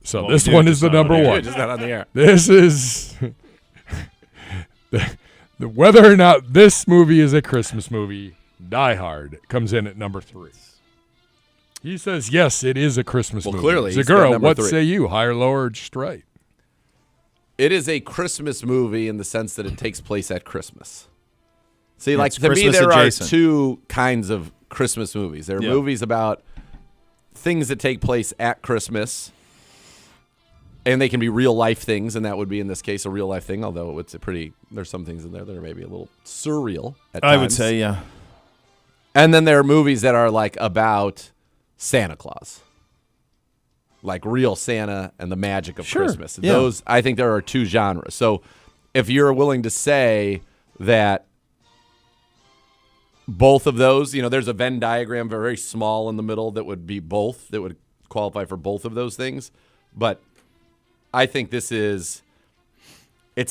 So this one is the number Yeah, one. just not on the air. This is the whether or not this movie is a Christmas movie. Die Hard comes in at number 3. He says yes, it is a Christmas movie. Clearly, he's got Zagura, number what 3. say you? Higher, lower, or just right? It is a Christmas movie in the sense that it takes place at Christmas. See, Yeah, like it's to me, Christmas there adjacent. are two kinds of Christmas movies. There are movies about things that take place at Christmas, and they can be real life things, and that would be in this case a real life thing. Although it's there's some things in there that are maybe a little surreal at times. I would say, yeah. And then there are movies that are like about Santa Claus. Like real Santa and the magic of Sure, Christmas. yeah. Those, I think there are two genres. So if you're willing to say that both of those, there's a Venn diagram very small in the middle that would be both, that would qualify for both of those things. But I think it's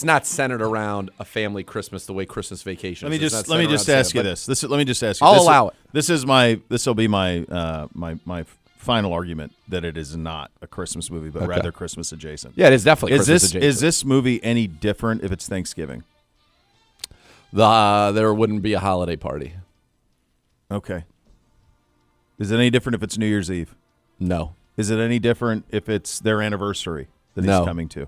not centered around a family Christmas the way Christmas Vacation Let me is. just It's not let me centered just around ask you Santa, this. Let me just ask you. I'll allow it. This will be my my final argument that it is not a Christmas movie, but rather Christmas adjacent. Yeah, it is definitely Christmas adjacent. Is this movie any different if it's Thanksgiving? There wouldn't be a holiday party. Okay. Is it any different if it's New Year's Eve? No. Is it any different if it's their anniversary that he's coming to?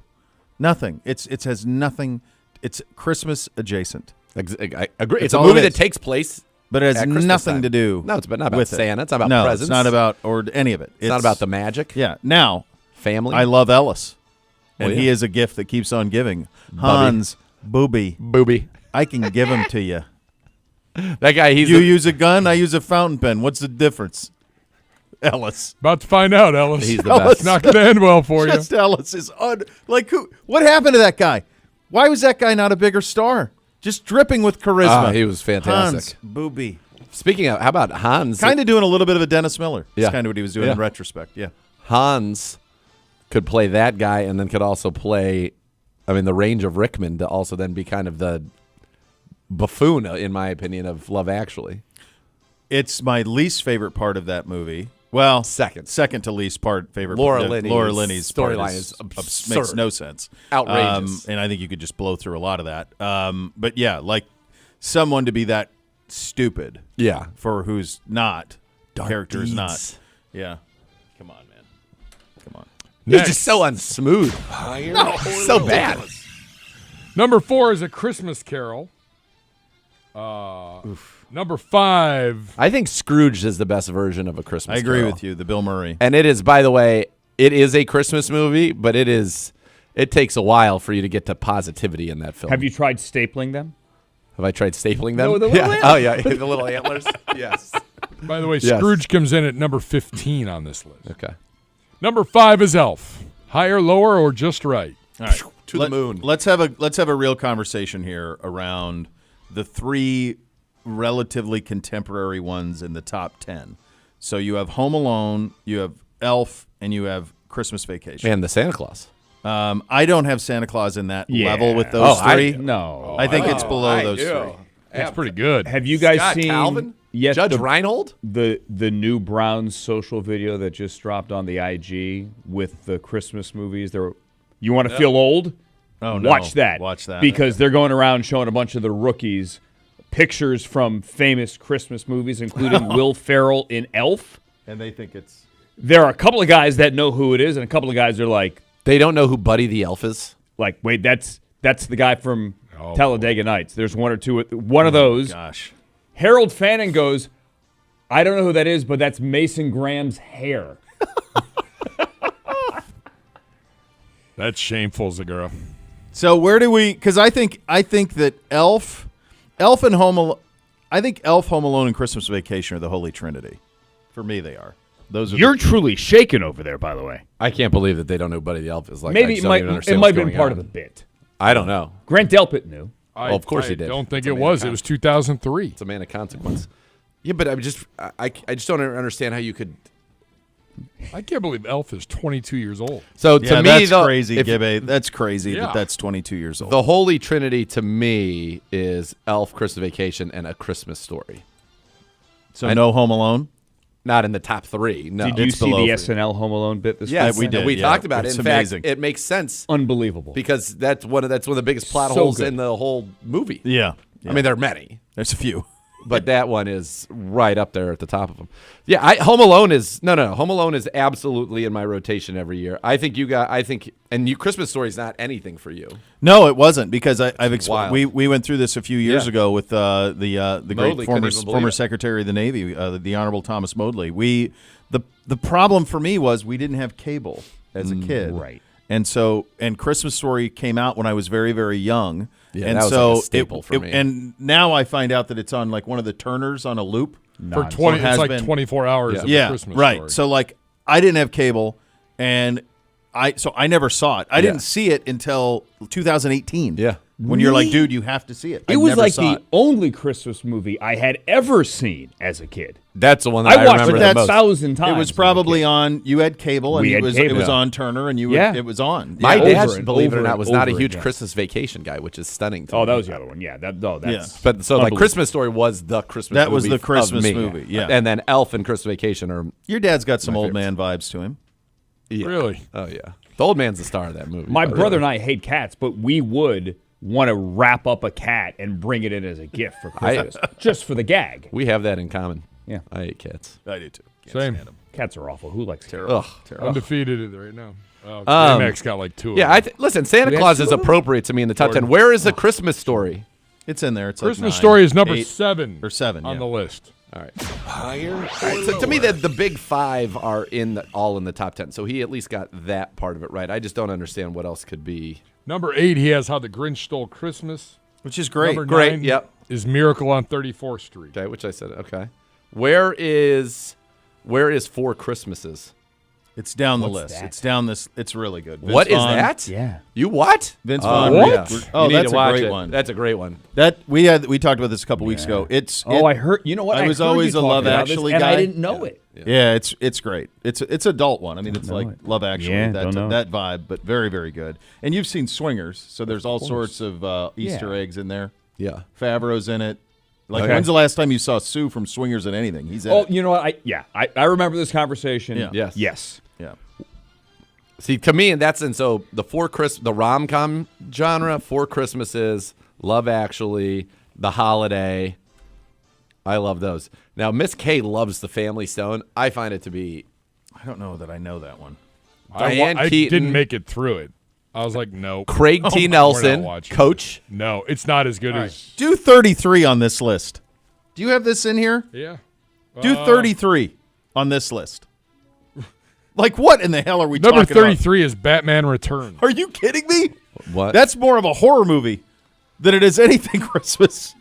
Nothing. It has nothing. It's Christmas adjacent. I agree. It's a all movie it is. that takes place, but it has at Christmas nothing time. to do. No, it's not about with Santa. It. It's not about no, presents. it's not about or any of it. It's not about the magic. Yeah. Now, family. I love Ellis, and yeah. he is a gift that keeps on giving. Hans, Booby. I can give him to you. That guy. You use a gun. I use a fountain pen. What's the difference? Ellis. About to find out, Ellis. He's the Ellis. best. Not going to end well for you. Just Ellis is who? What happened to that guy? Why was that guy not a bigger star? Just dripping with charisma. He was fantastic. Hans, Booby. Speaking of, how about Hans? Kind of doing a little bit of a Dennis Miller. Yeah. That's kind of what he was doing in retrospect. Yeah. Hans could play that guy, and then could also play. I mean, the range of Rickman to also then be kind of the buffoon, in my opinion, of Love Actually. It's my least favorite part of that movie. Well, second to least favorite. Laura Linney's storyline is absurd. Makes no sense. Outrageous. And I think you could just blow through a lot of that. But yeah, like someone to be that stupid. Yeah. For who's not. Dark character is deeds. not. Yeah. Come on, man. Come on. He's just so unsmooth. So bad. Number 4 is A Christmas Carol. Number 5. I think Scrooge is the best version of A Christmas I agree Carol. with you. The Bill Murray. And it is, by the way, it is a Christmas movie, but it takes a while for you to get to positivity in that film. Have you tried stapling them? Have I tried stapling them? No, the little Oh, yeah. The little antlers. Yes. By the way, Yes. Scrooge comes in at number 15 on this list. Okay. Number 5 is Elf. Higher, lower, or just right? All right. To the moon. Let's have a real conversation here around the 3 relatively contemporary ones in the top 10. So you have Home Alone, you have Elf, and you have Christmas Vacation. And the Santa Claus. I don't have Santa Claus in that level with those three. No. I think it's below those three. That's pretty good. Have you guys Scott seen Calvin? Yes, Judge Reinhold? the new Browns social video that just dropped on the IG with the Christmas movies? You want to feel old? Oh, no. Watch that. Watch that. Because they're going around showing a bunch of the rookies pictures from famous Christmas movies, including Will Ferrell in Elf. And they think it's... There are a couple of guys that know who it is, and a couple of guys are like, They don't know who Buddy the Elf is? wait, that's the guy from Talladega Nights. There's one or two. One of those. Gosh. Harold Fannin goes, I don't know who that is, but that's Mason Graham's hair. That's shameful, Zagura. So where do we... Because I think that Elf and Home Alone... I think Elf, Home Alone, and Christmas Vacation are the Holy Trinity. For me, they are. Those are You're truly shaken over there, by the way. I can't believe that they don't know who Buddy the Elf is. Like, Maybe I just it don't even understand might what's have been going part on. of the bit. I don't know. Grant Delpit knew. Well, of course he did. I don't think It's a it man of was. It was 2003. It's a man of consequence. Yeah, but I just don't understand how you could. I can't believe Elf is 22 years old. So Yeah, to me, that's though, crazy, if- Gibbe. That's crazy Yeah. that that's 22 years old. The Holy Trinity to me is Elf, Christmas Vacation, and A Christmas Story. So no Home Alone? Not in the top 3. No, Did you it's see below the three. SNL Home Alone bit this Yes, we did, We yeah. talked about it. It's In amazing. fact, it makes sense Unbelievable. because that's one of the biggest plot So holes good. in the whole movie. Yeah. I mean, there are many, There's a few. but that one is right up there at the top of them. Yeah, Home Alone is no. Home Alone is absolutely in my rotation every year. Christmas Story is not anything for you. No, it wasn't because I've wild. we went through this a few years Yeah. ago with the Moodley great couldn't former even believe former it. Secretary of the Navy, the Honorable Thomas Moodley. The problem for me was we didn't have cable as a kid, right. And so Christmas Story came out when I was very, very young. Yeah, and that was so like a staple for me. And now I find out that it's on like one of the Turners on a loop. For Nonsense. 20, Has it's like been. 24 hours of a Yeah, Christmas right. story. So like I didn't have cable, and I never saw it. I didn't see it until 2018. Yeah. When you're like, dude, you have to see it. It was like the only Christmas movie I had ever seen as a kid. That's the one that I watched remember it the most. 1,000 times. It was probably on. You had cable, and it was on Turner, and it was on. My over dad, and believe it or over not, and was not a over huge again. Christmas Vacation guy, which is stunning to me. Oh, that was the other one. Yeah, that's. But so like Christmas Story was the Christmas. That was movie the Christmas of me. movie, yeah. And then Elf and Christmas Vacation are Your dad's got some my old favorites. man vibes to him. Really? Oh yeah, the old man's the star of that movie. My brother and I hate cats, but we would want to wrap up a cat and bring it in as a gift for Christmas, just for the gag. We have that in common. Yeah. I hate cats. I do too. Can't Same. stand 'em. Cats are awful. Who likes cats? Ugh. Undefeated right now. Max got like 2 of Yeah, them. listen, Santa We have Claus two is of them? appropriate to me in the top 10. Where is the Christmas Story? It's in there. It's Christmas like 9, Story is number 8, 7 or 7 on yeah. the list. All right. So to me, the big five are all in the top 10. So he at least got that part of it right. I just don't understand what else could be. Number 8, he has How the Grinch Stole Christmas. Which is great. Number Great, 9 yep. is Miracle on 34th Street. Okay, which I said. Okay. Where is Four Christmases? It's down the What's list. that? It's down this. It's really good. Vince What is Vaughn- that? Yeah. You what? Vince Oh, Vaughn. yeah. Oh, You need that's to a watch great it. one. That's a great one. That we talked about this a couple weeks ago. I heard. You know what? I was heard always you a talking Love about this, Actually and guy. I didn't know it. Yeah, it's great. It's adult one. I mean, it's like Love Actually, Yeah, that don't know. that vibe, but very very good. And you've seen Swingers, so there's all sorts of Easter eggs in there. Yeah. Favreau's in it. Like, Okay. when's the last time you saw Sue from Swingers in anything? He's in Oh, it. you know what? I remember this conversation. Yeah. Yes. Yes. Yeah. See, to me, so the rom-com genre, Four Christmases, Love Actually, The Holiday. I love those. Now, Miss K loves The Family Stone. I find it to be I don't know that I know that one. Diane I Keaton. didn't make it through it. I was like, no. Craig T. We're Nelson, not watching Coach. No, it's not as good as. Do 33 on this list. Do you have this in here? Yeah. Do 33 on this list. Like, what in the hell are we Number talking about? 33 is Batman Returns. Are you kidding me? What? That's more of a horror movie than it is anything Christmas.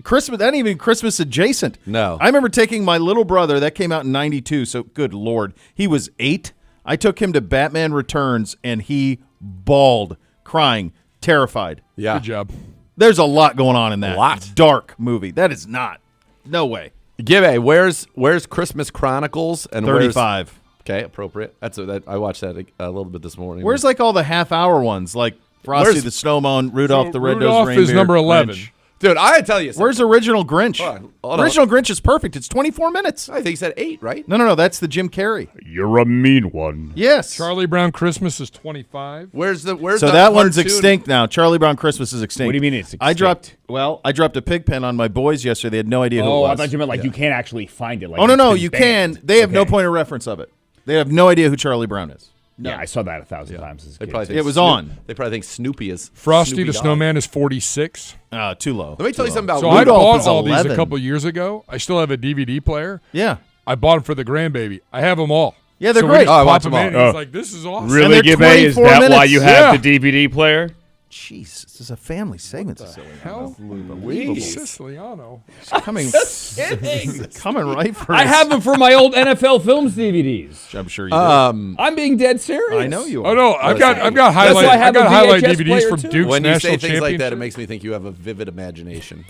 Christmas, that ain't even Christmas adjacent. No. I remember taking my little brother, that came out in 92, so good Lord. He was 8. I took him to Batman Returns, and he bawled, crying, terrified. Yeah. Good job. There's a lot going on in that. A lot. Dark movie. That is not. No way. Gibby, where's Christmas Chronicles and 35. Okay, appropriate. I watched that a little bit this morning. Where's like all the half-hour ones, like Frosty Where's- the Snowman, Rudolph So the Red-Nosed Rudolph Reindeer? is number 11. Grinch. Dude, I tell you something. Where's Original Grinch? Hold on. Original Grinch is perfect. It's 24 minutes. I think he said 8, right? No, that's the Jim Carrey. You're a mean one. Yes. Charlie Brown Christmas is 25. Where's So the that one's cartoon? extinct now. Charlie Brown Christmas is extinct. What do you mean it's I extinct? dropped a pig pen on my boys yesterday. They had no idea who it Oh, was. I thought you meant like you can't actually find it. Like Oh, no, it's you been can. banned. They have no Okay. point of reference of it. They have no idea who Charlie Brown is. No. Yeah, I saw that 1,000 times as a They kid. probably think It was Snoop- on. They probably think Snoopy is Frosty Snoopy the Dogg. Snowman is 46. Too low. Let me tell you something about So I Rudolph bought is all these 11. a couple years ago. I still have a DVD player. Yeah. I bought them for the grandbaby. I have them all. Yeah, they're so great. We just Oh, I pop watch them them in, all. and he's like, this is awesome. And Really, they're Gibby? Is 24 that why minutes. you have Yeah. the DVD player? Jeez, this is a family segment. Hell, Unbelievable. Siciliano. Coming right for I us. have them for my old NFL Films DVDs. I'm sure you do. I'm being dead serious. I know you are. Oh no, I've got why highlight. I I have got a highlight VHS DVDs player, from too. Duke's When you National say things like that, it Championship. makes me think you have a vivid imagination.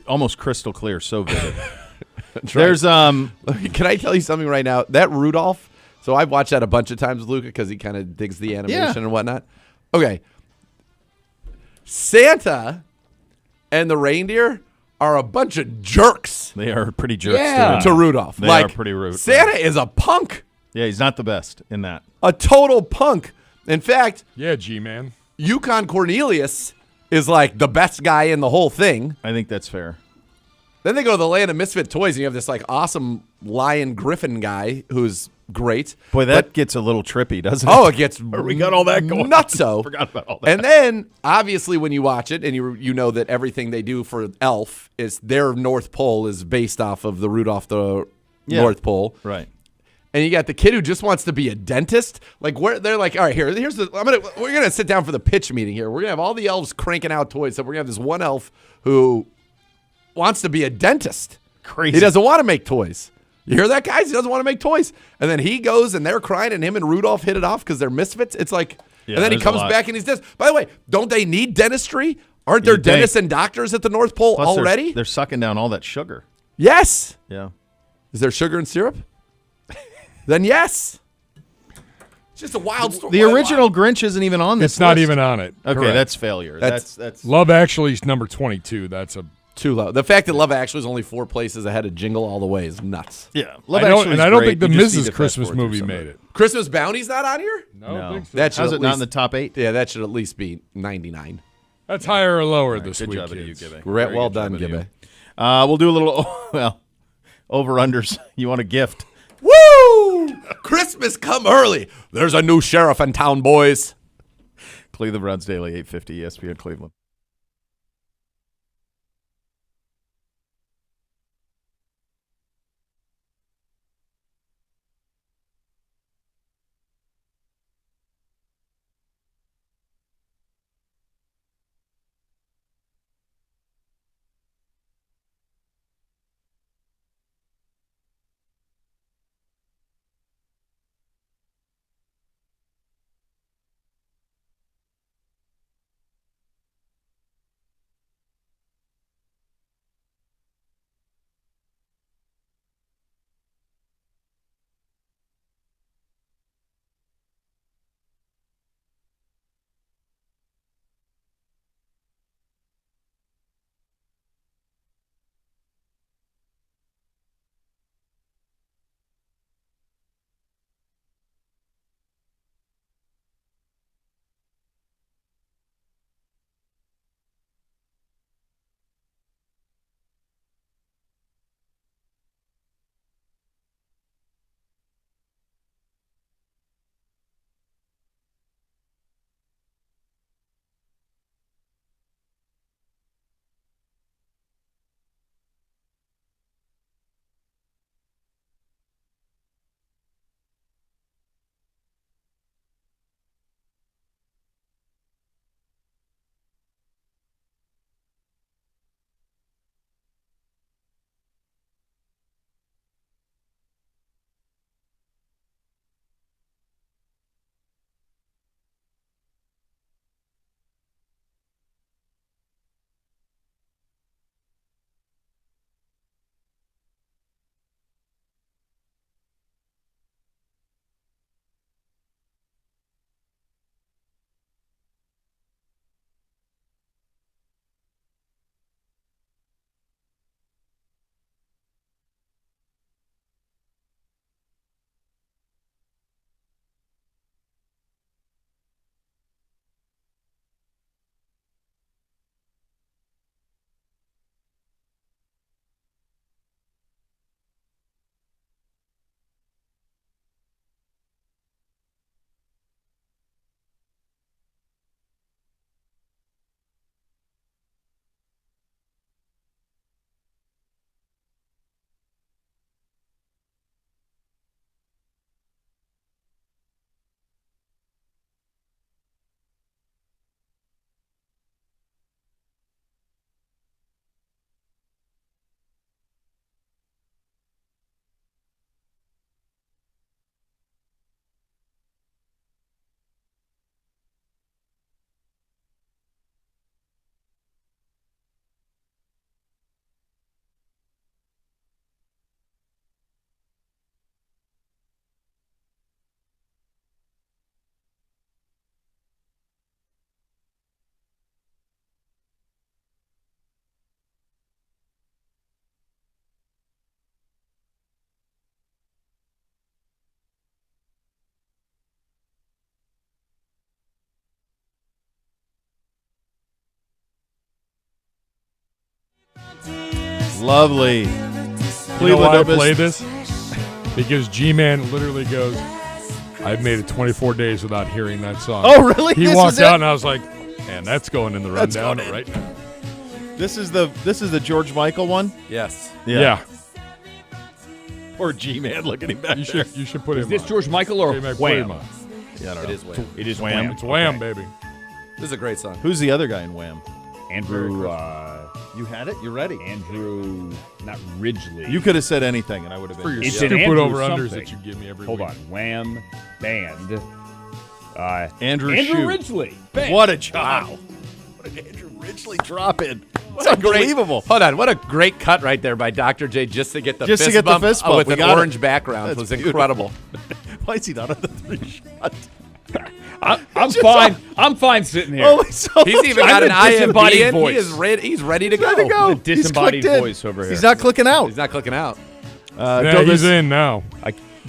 Almost crystal clear, so vivid. There's Can I tell you something right now? That Rudolph. So I've watched that a bunch of times with Luca because he kind of digs the animation and whatnot. Okay, Santa and the reindeer are a bunch of jerks they are pretty jerks Yeah. to to Rudolph. They like, are pretty rude. Santa is a punk, Yeah, he's not the best in that. a total punk. In fact, Yeah, G-man. Yukon Cornelius is like the best guy in the whole thing. I think that's fair. Then they go to the land of misfit toys, and you have this like awesome lion griffin guy who's great. Boy, that gets a little trippy, doesn't it? Oh, it gets we got all that going. nutso. Forgot about all that. And then obviously when you watch it and you know that everything they do for Elf is their North Pole is based off of the Rudolph the North Pole. Right. And you got the kid who just wants to be a dentist. Like where they're like, all right, we're gonna sit down for the pitch meeting here. We're gonna have all the elves cranking out toys. So we're gonna have this one elf who wants to be a dentist. Crazy. He doesn't want to make toys. You hear that, guys? He doesn't want to make toys. And then he goes and they're crying and him and Rudolph hit it off because they're misfits. It's like, and then he comes back and he's this. By the way, don't they need dentistry? Aren't there dentists and doctors at the North Pole already? They're sucking down all that sugar. Yes. Yeah. Is there sugar and syrup? Then yes. It's just a wild story. The original Grinch isn't even on this It's not list. even on it. Okay, Correct. that's failure. That's Love Actually's number 22. That's a too low. The fact that Love Actually is only 4 places ahead of Jingle All the Way is nuts. yeah. I don't think the Mrs. Christmas movie made it. Christmas Bounty's not on here? No, I don't think so. That should How's at it not least- in the top 8? Yeah, that should at least be 99. That's higher or lower this Good week, job, kids. you, Gibby. Well done, Gibby. We'll do a little over-unders. You want a gift? Woo! Christmas come early. There's a new sheriff in town, boys. Cleveland Browns Daily, 850 ESPN Cleveland. Lovely. You know Cleveland why I Opus. play this? Because G-Man literally goes, I've made it 24 days without hearing that song. Oh, really? He This walked is out it? and I was like, man, that's going in the That's rundown going in. right now. This is the George Michael one. Yes. Yeah. Poor G-Man, look at him back You there. should put Is him this on. George Michael or J-Mac, put him Wham? on. Yeah, I don't It know. is Wham. It is Wham. Wham. It's Wham, baby. This is a great song. Who's the other guy in Wham? Andrew You had it? You're ready. Andrew, not Ridgely. You could have said anything, and I would have For been. your It's stupid an Andrew over-unders something. that you give me every Hold week. on. Wham, Band. Andrew Andrew Shue. Ridgely. Bam. What a job. What an Andrew Ridgely drop in. It's unbelievable. Hold on, what a great cut right there by Dr. J just to get the Just to fist get the bump fist bump. with We an got it. orange background. That's was beautiful. incredible. Why is he not on the 3-shot? I'm fine. I'm fine sitting here. Oh, so He's even got an IMB disembodied in. voice. He is he's ready to ready to go. The disembodied He's clicked in. voice over here. He's not clicking out. He's not clicking out. Yeah, don't he's miss, in now.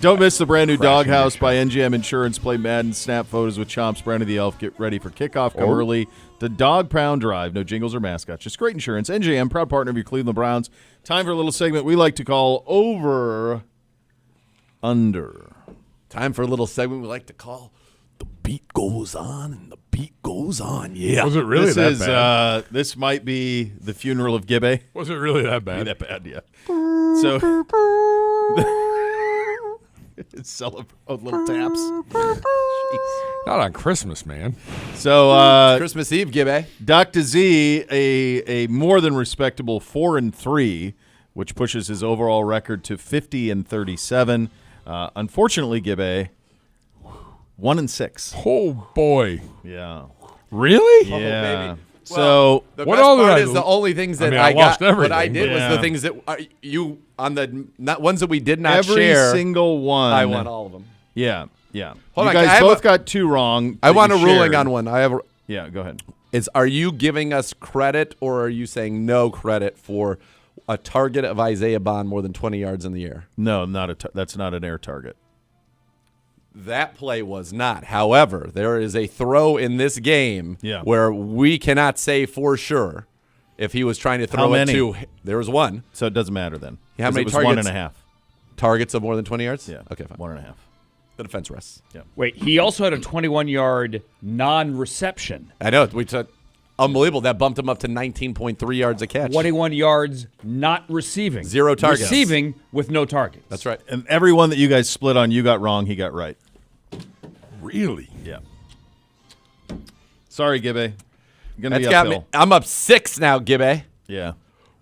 don't miss the brand new Crashing Doghouse your by NGM Insurance. Play Madden, snap photos with Chomps, Brownie the Elf. Get ready for kickoff. Come early. The Dog Pound Drive. No jingles or mascots. Just great insurance. NGM, proud partner of your Cleveland Browns. Time for a little segment we like to call Over Under. Time for a little segment we like to call The Beat Goes On and the Beat Goes On. Yeah. Was it really This that is bad? this might be the funeral of Gibbe. Was it really that bad? That bad, yeah. So it's celebrate little taps. Jeez. Not on Christmas, man. So Christmas Eve, Gibbe. Dr. Z, a more than respectable 4-3, which pushes his overall record to 50-37. Unfortunately, Gibbe, 1-6. Oh, boy. Yeah. Really? Yeah. baby. So The What best all did part I is lo- the only things that I I, lost got. What I everything, did was yeah. the things that you on the not ones that we did not every share. single one. I won all of them. Yeah. Yeah. Hold you on, guys I have both a- got 2 wrong. I that want a you ruling shared. on one. I have. Yeah, go ahead. Are you giving us credit or are you saying no credit for a target of Isaiah Bond more than 20 yards in the air? No, that's not an air target. That play was not. However, there is a throw in this game Yeah. where we cannot say for sure if he was trying to throw it many? to. There was one. So it doesn't matter then. How 'Cause many it was targets? 1.5. Targets of more than 20 yards? Yeah. Okay, fine. 1.5. The defense rests. Wait, he also had a 21-yard non-reception. I know. We took unbelievable. That bumped him up to 19.3 yards a catch. 21 yards not receiving. 0 targets. Receiving with no targets. That's right. And every one that you guys split on, you got wrong, he got right. Really? Yeah. Sorry, Gibbe. Gonna That's be got uphill. me. I'm up 6 now, Gibbe. Yeah.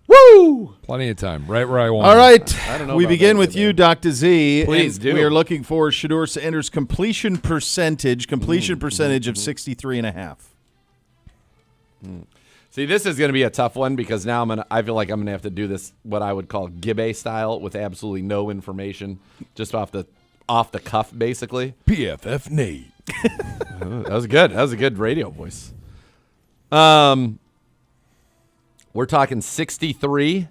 Woo! Plenty of time. Right where I want. All right. I don't know We about begin that, with Gibbe. you, Dr. Z. Please and do. We are looking for Shedeur Sanders' completion percentage of 63.5. See, this is going to be a tough one because now I feel like I'm going to have to do this what I would call Gibbe style with absolutely no information, just off the cuff, basically. PFF Nate. That was good. That was a good radio voice. We're talking 63.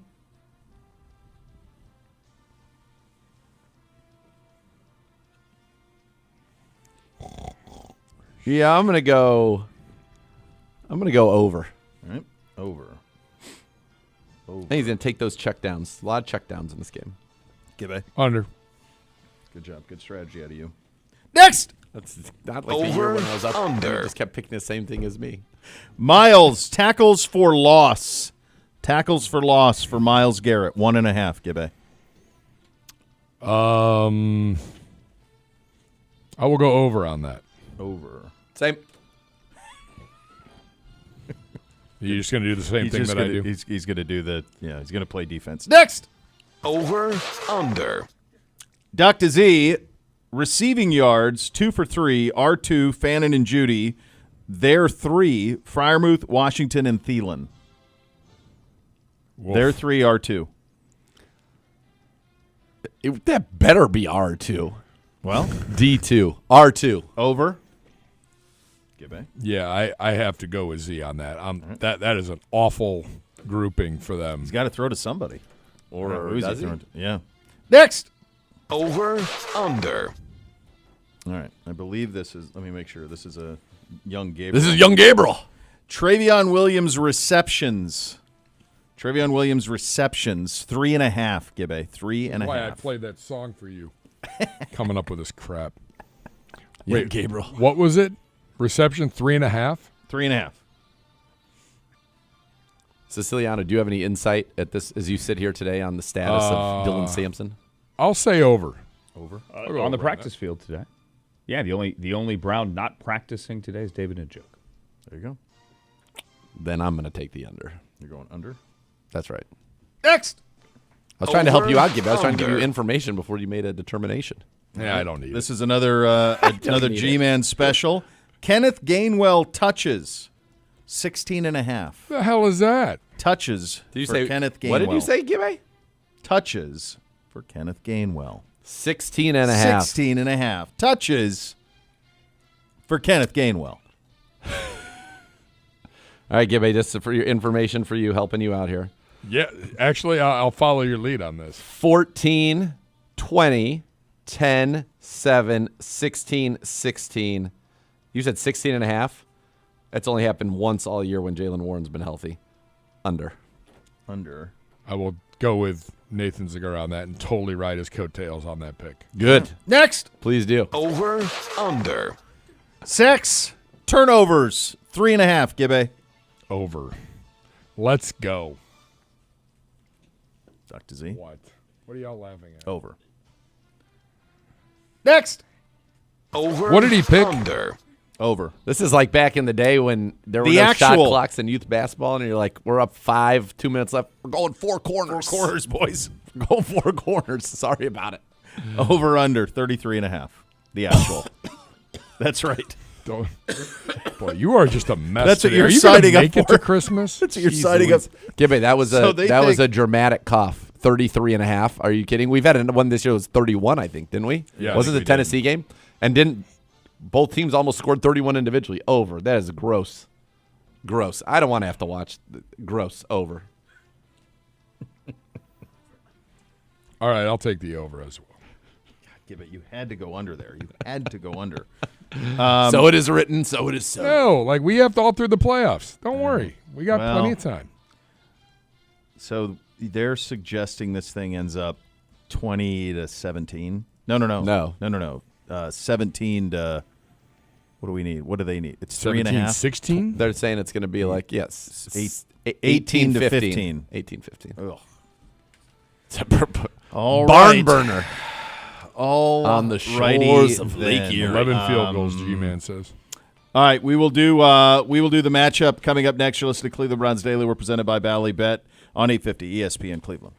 Yeah, I'm gonna go over. All right. Over. I think he's gonna take those checkdowns. A lot of checkdowns in this game. Gibbe. Under. Good job. Good strategy out of you. Next. That's not like the year when I was up there. Just kept picking the same thing as me. Miles, tackles for loss. Tackles for loss for Miles Garrett. 1.5, Gibbe. I will go over on that. Over. Same. You're just going to do the same thing that I do. He's going to do he's going to play defense. Next. Over, under. Dr. Z, receiving yards, 2 for 3, R2, Fannin and Judy. Their 3, Freiermuth, Washington, and Thielen. Wolf. Their 3, R2. That better be R2. Well, D2. R2. over. Gibbe. Yeah, I have to go with Z on that. That is an awful grouping for them. He's got to throw to somebody. Or who's does he? throwing to? Yeah. Next. Over, under. All right. I believe this is, let me make sure. This is a young Gabriel. This is young Gabriel. Travion Williams receptions. Travion Williams receptions, 3.5, Gibbe. 3.5. Why I played that song for you. Coming up with this crap. Wait, Gabriel. What was it? Reception 3.5? 3.5. Siciliano, do you have any insight at this as you sit here today on the status of Dylan Sampson? I'll say over. Over. I'll go On the over practice field today. Yeah, the only Brown not practicing today is David Njoku. There you go. Then I'm going to take the under. You're going under. That's right. Next. I was trying to help you out, Gibby. I was trying to give you Under. information before you made a determination. Yeah, I don't need This it. is another another need G-Man special. Kenneth Gainwell touches 16.5. The hell is that? Touches Did you for say Kenneth Gainwell. What did you say, Gibby? Touches for Kenneth Gainwell. 16 and a half. 16.5 touches for Kenneth Gainwell. All right, Gibby, just for your information for you, helping you out here. Yeah, actually, I'll follow your lead on this. 14, 20, 10, 7, 16, 16. You said 16 and a half? That's only happened once all year when Jalen Warren's been healthy. Under. I will go with Nathan Zagura on that and totally ride his coattails on that pick. Good. Next. Please do. Over. Under. 6 turnovers. 3.5, Gibby. Over. Let's go. Dr. Z. What? What are y'all laughing at? Over. Next. Over. What did he pick? Under. Over. This is like back in the day when there were The no shot actual- clocks in youth basketball, and you're like, we're up 5, 2 minutes left. We're going 4 corners. 4 quarters, boys. We're going 4 corners. Sorry about it. Over under 33.5. The actual. That's right. Don't- Boy, you are just a mess. That's what today. you're Are you gonna signing up make it for. to Christmas? That's what you're Jeez signing up. Louise. Gibby, that was So a they was think- a dramatic cough. 33 and a half. Are you kidding? We've had one this year. It was 31, I think, didn't we? Yeah, I Wasn't think the we Tennessee game? And didn't both teams almost scored 31 individually? Over. That is gross. Gross. I don't want to have to watch. Gross. Over. All right, I'll take the over as well. Gibby, you had to go under there. You had to go under. So it is written. So it is so. No, like we have to all through the playoffs. Don't worry. We got Well- plenty of time. So they're suggesting this thing ends up 20-17. No. No. 17 to. What do we need? What do they need? It's 17, 3.5. 16? They're saying it's going to be like, yes. 18 to 15. 15. 18, 15. Ugh. It's a All barn right. burner. All On the righty shores of Lake then. Erie. 11 field goals, G-Man says. All right, we will do the matchup coming up next. You're listening to Cleveland Browns Daily. We're presented by Bally Bet on 850 ESPN Cleveland.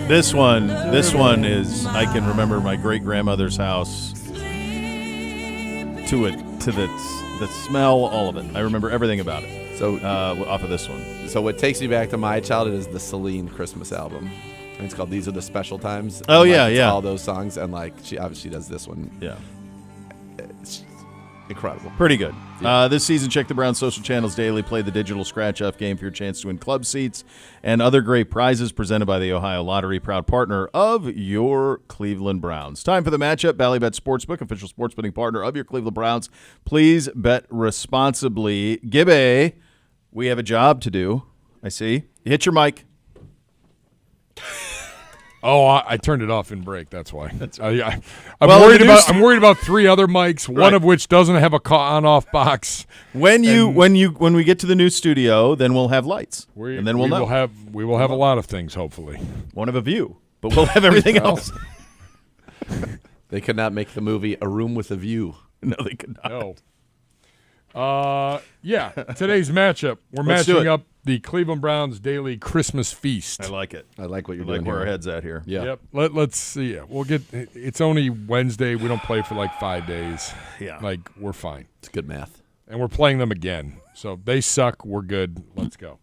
This one is, I can remember my great grandmother's house to the smell, all of it. I remember everything about it. So off of this one. So what takes me back to my childhood is the Celine Christmas album. And it's called "These Are the Special Times." Oh, and, yeah, it's yeah. all those songs, and like she obviously does this one. Yeah. It's incredible. Pretty good. This season, check the Browns social channels daily. Play the digital scratch-off game for your chance to win club seats and other great prizes presented by the Ohio Lottery, proud partner of your Cleveland Browns. Time for the matchup. Ballybet Sportsbook, official sports betting partner of your Cleveland Browns. Please bet responsibly. Gibby, we have a job to do. I see. Hit your mic. Oh, I turned it off in break. That's why. I'm Well, worried about 3 other mics, one of which doesn't have a on-off box. When we get to the new studio, then we'll have lights, and then we'll know. We will have a lot of things, hopefully. Won't have a view, but we'll have everything else. They could not make the movie A Room with a View. No, they could not. No. Yeah, today's matchup, we're Let's do matching it. up the Cleveland Browns daily Christmas feast. I like it. I like what you're I like doing where here. our head's at here. Yeah. Yep. Let's see. Yeah, we'll get. It's only Wednesday. We don't play for like 5 days. Yeah. Like we're fine, It's good math. and we're playing them again. So they suck. We're good. Let's go.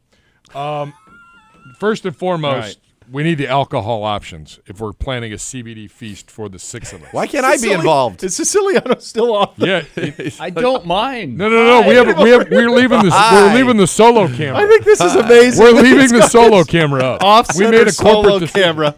First and foremost, All right. we need the alcohol options if we're planning a CBD feast for the 6 of us. Why can't I be involved? Is Siciliano still off? Yeah. I don't mind. No. We're leaving this. We're leaving the solo camera. I think this is amazing. We're leaving the solo camera up. Off We made a solo corporate decision. camera.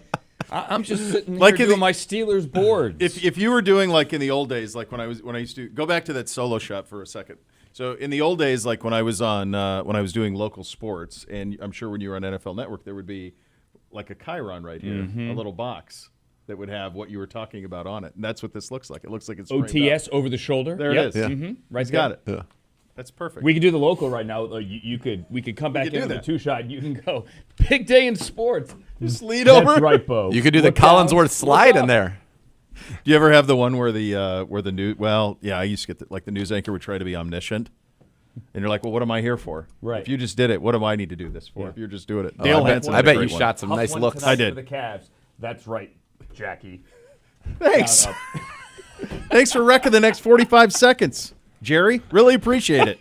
I'm just sitting Like here in doing the- my Steelers boards. If you were doing like in the old days, like when I used to go back to that solo shot for a second. So in the old days, like when I was doing local sports, and I'm sure when you were on NFL Network, there would be like a chyron right here, a little box that would have what you were talking about on it. And that's what this looks like. It looks like it's framed OTS up. over the shoulder. There Yep. it is. Mm-hmm. Right, He's got it. Yeah. That's perfect. We could do the local right now. We could come back could do in with a that. 2-shot. And you can go big day in sports. Just lead That's over. right, Bo. You could do the Look down, Collinsworth slide look in up. there. Do you ever have the one where the news? Well, yeah, I used to get like the news anchor would try to be omniscient, and you're like, well, what am I here for? Right. If you just did it, what do I need to do this for? If you're just doing it, I Dale bet, Hansen. I had a bet great you one. shot some Up nice one looks. tonight I did. For the Cavs. That's right, Jackie. Thanks. Thanks for wrecking the next 45 seconds, Jerry. Really appreciate it.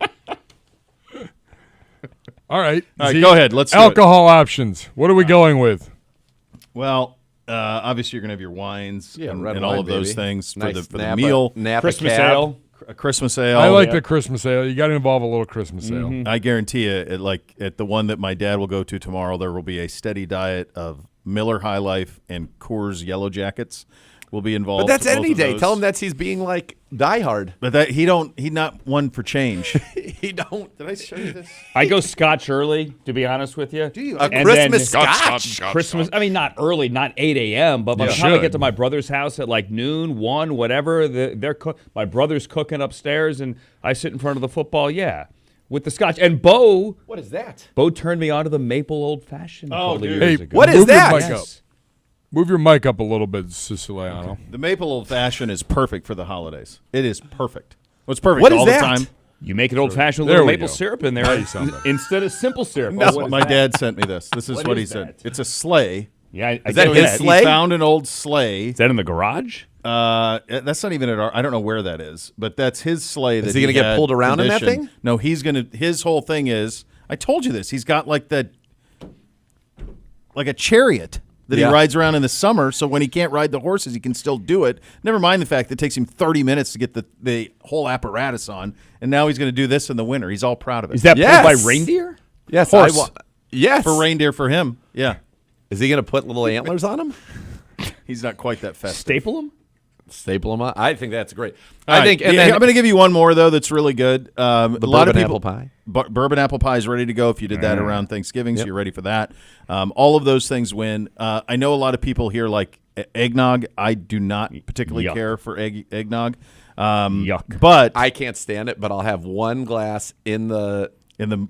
All right. All right, Zeke, go ahead. Let's do it. alcohol options. What are we going with? Well, obviously you're gonna have your wines Yeah, and, red and all wine, of those baby. things Nice for the Napa- meal. Napa Christmas cab. ale. A Christmas ale. I like yeah. the Christmas ale. You got to involve a little Christmas ale. I guarantee you, at the one that my dad will go to tomorrow, there will be a steady diet of Miller High Life and Coors Yellow Jackets will be involved. But that's both any of day. those. Tell him that he's being like diehard. But that he's not one for change. He don't. Did I show you this? I go Scotch early, to be honest with you. Do you? A And Christmas then- scotch. Christmas. I mean, not early, not 8 a.m. But by the You time I should. get to my brother's house at like noon, 1, whatever, my brother's cooking upstairs, and I sit in front of the football. Yeah, with the Scotch. And Bo What is that? turned me on to the maple old fashioned. Oh, dude. years Hey, ago. What is move your that? mic Yes. up. Move your mic up a little bit, Siciliano. The maple old fashioned is perfect for the holidays. It is perfect. Well, it's perfect What is all that? the time. You make it old fashioned, There little we maple go. syrup in Now there you sound better. instead of simple syrup. No. Oh, what is My that? dad sent me this. This is What what is he said. that? It's a sleigh. Yeah, I Is that get his He sleigh? found an old sleigh. Is that in the garage? That's not even at our. I don't know where that is, but that's his sleigh. Is that he gonna get had pulled around in that conditioned. thing? No, he's gonna. His whole thing is. I told you this. He's got like a chariot that Yeah. he rides around in the summer. So when he can't ride the horses, he can still do it. Never mind the fact that it takes him 30 minutes to get the whole apparatus on, and now he's going to do this in the winter. He's all proud of it. Is that pulled Yes. by reindeer? Yes, Horse. Yes. for reindeer for him? Yeah, Is he going to put little antlers on him? he's not quite that festive. Staple them? Staple them on? I think that's great. All I right. think. And Yeah, then I'm going to give you one more though. That's really good. A lot of bourbon people. apple pie. Bourbon apple pie is ready to go. If you did that around Thanksgiving, so you're ready for that. All of those things win. I know a lot of people here like eggnog. I do not particularly Yuck. care for eggnog. Yuck. But I can't stand it, but I'll have one glass in the in the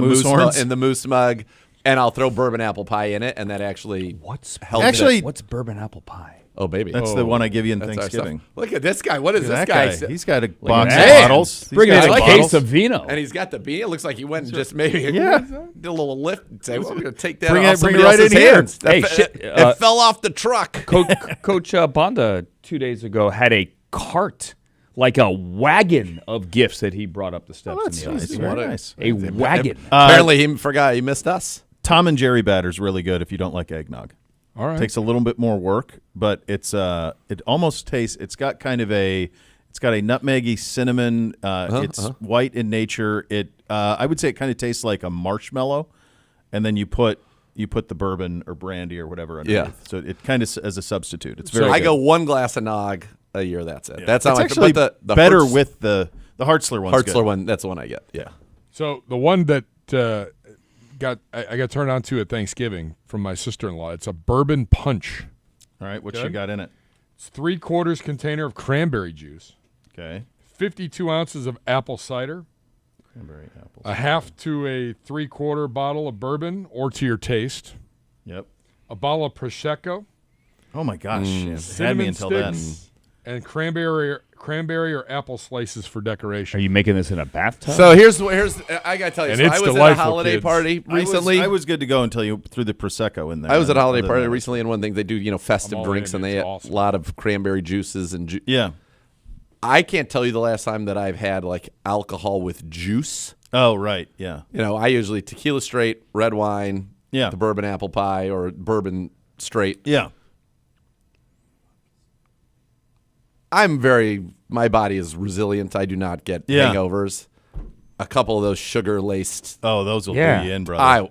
moose horns? in the moose mug, and I'll throw bourbon apple pie in it, and that actually What's helps. Actually- it. what's bourbon apple pie? Oh, baby. That's the one I give you in That's our Thanksgiving. stuff. Look at this guy. What is Look at this that guy? He's got a box of that. bottles. He's Bringing got in a some case bottles. of vino. And he's got the bean. It looks like he went and just maybe did a little lift and say, well, I'm going to take that Bring off it- bring somebody it right else's in here. hands. Hey, It fell off the truck. Coach Bonda 2 days ago had a cart, like a wagon of gifts that he brought up the steps that's in the nice. office. Very nice. A wagon. Apparently, he forgot he missed us. Tom and Jerry batter's really good if you don't like eggnog. All right. Takes a little bit more work, but it almost tastes. It's got kind of a nutmeggy cinnamon. It's white in nature. I would say it kind of tastes like a marshmallow, and then you put the bourbon or brandy or whatever underneath. Yeah. So it kind of as a substitute. It's very. I good. go one glass of nog a year. That's it. That's how it's I actually but the better Hertz- with the Hartzler one's Hartzler good. one. That's the one I get. Yeah. So the one that I got turned on to at Thanksgiving from my sister-in-law. It's a bourbon punch. All right, what you Good. got in it? It's 3/4 container of cranberry juice, Okay. 52 ounces of apple cider, Cranberry apples. a half to a 3/4 bottle of bourbon, or to your taste, Yep. a bottle of prosecco, Oh my gosh, it had me cinnamon until then. sticks, and cranberry or apple slices for decoration. Are you making this in a bathtub? So here's I gotta tell you. And so it's I was at a delightful, holiday kids. party recently. I was good to go until you threw the prosecco in there. I was at a holiday Other party than that- recently, and one thing they do, festive all drinks, in, and it's they had awesome. a lot of cranberry juices and. Yeah. I can't tell you the last time that I've had like alcohol with juice. Oh right. Yeah. I usually tequila straight, red wine, Yeah. the bourbon apple pie, or bourbon straight. Yeah. My body is resilient. I do not get Yeah. hangovers. A couple of those sugar laced. Oh, those will Yeah. do you in, brother.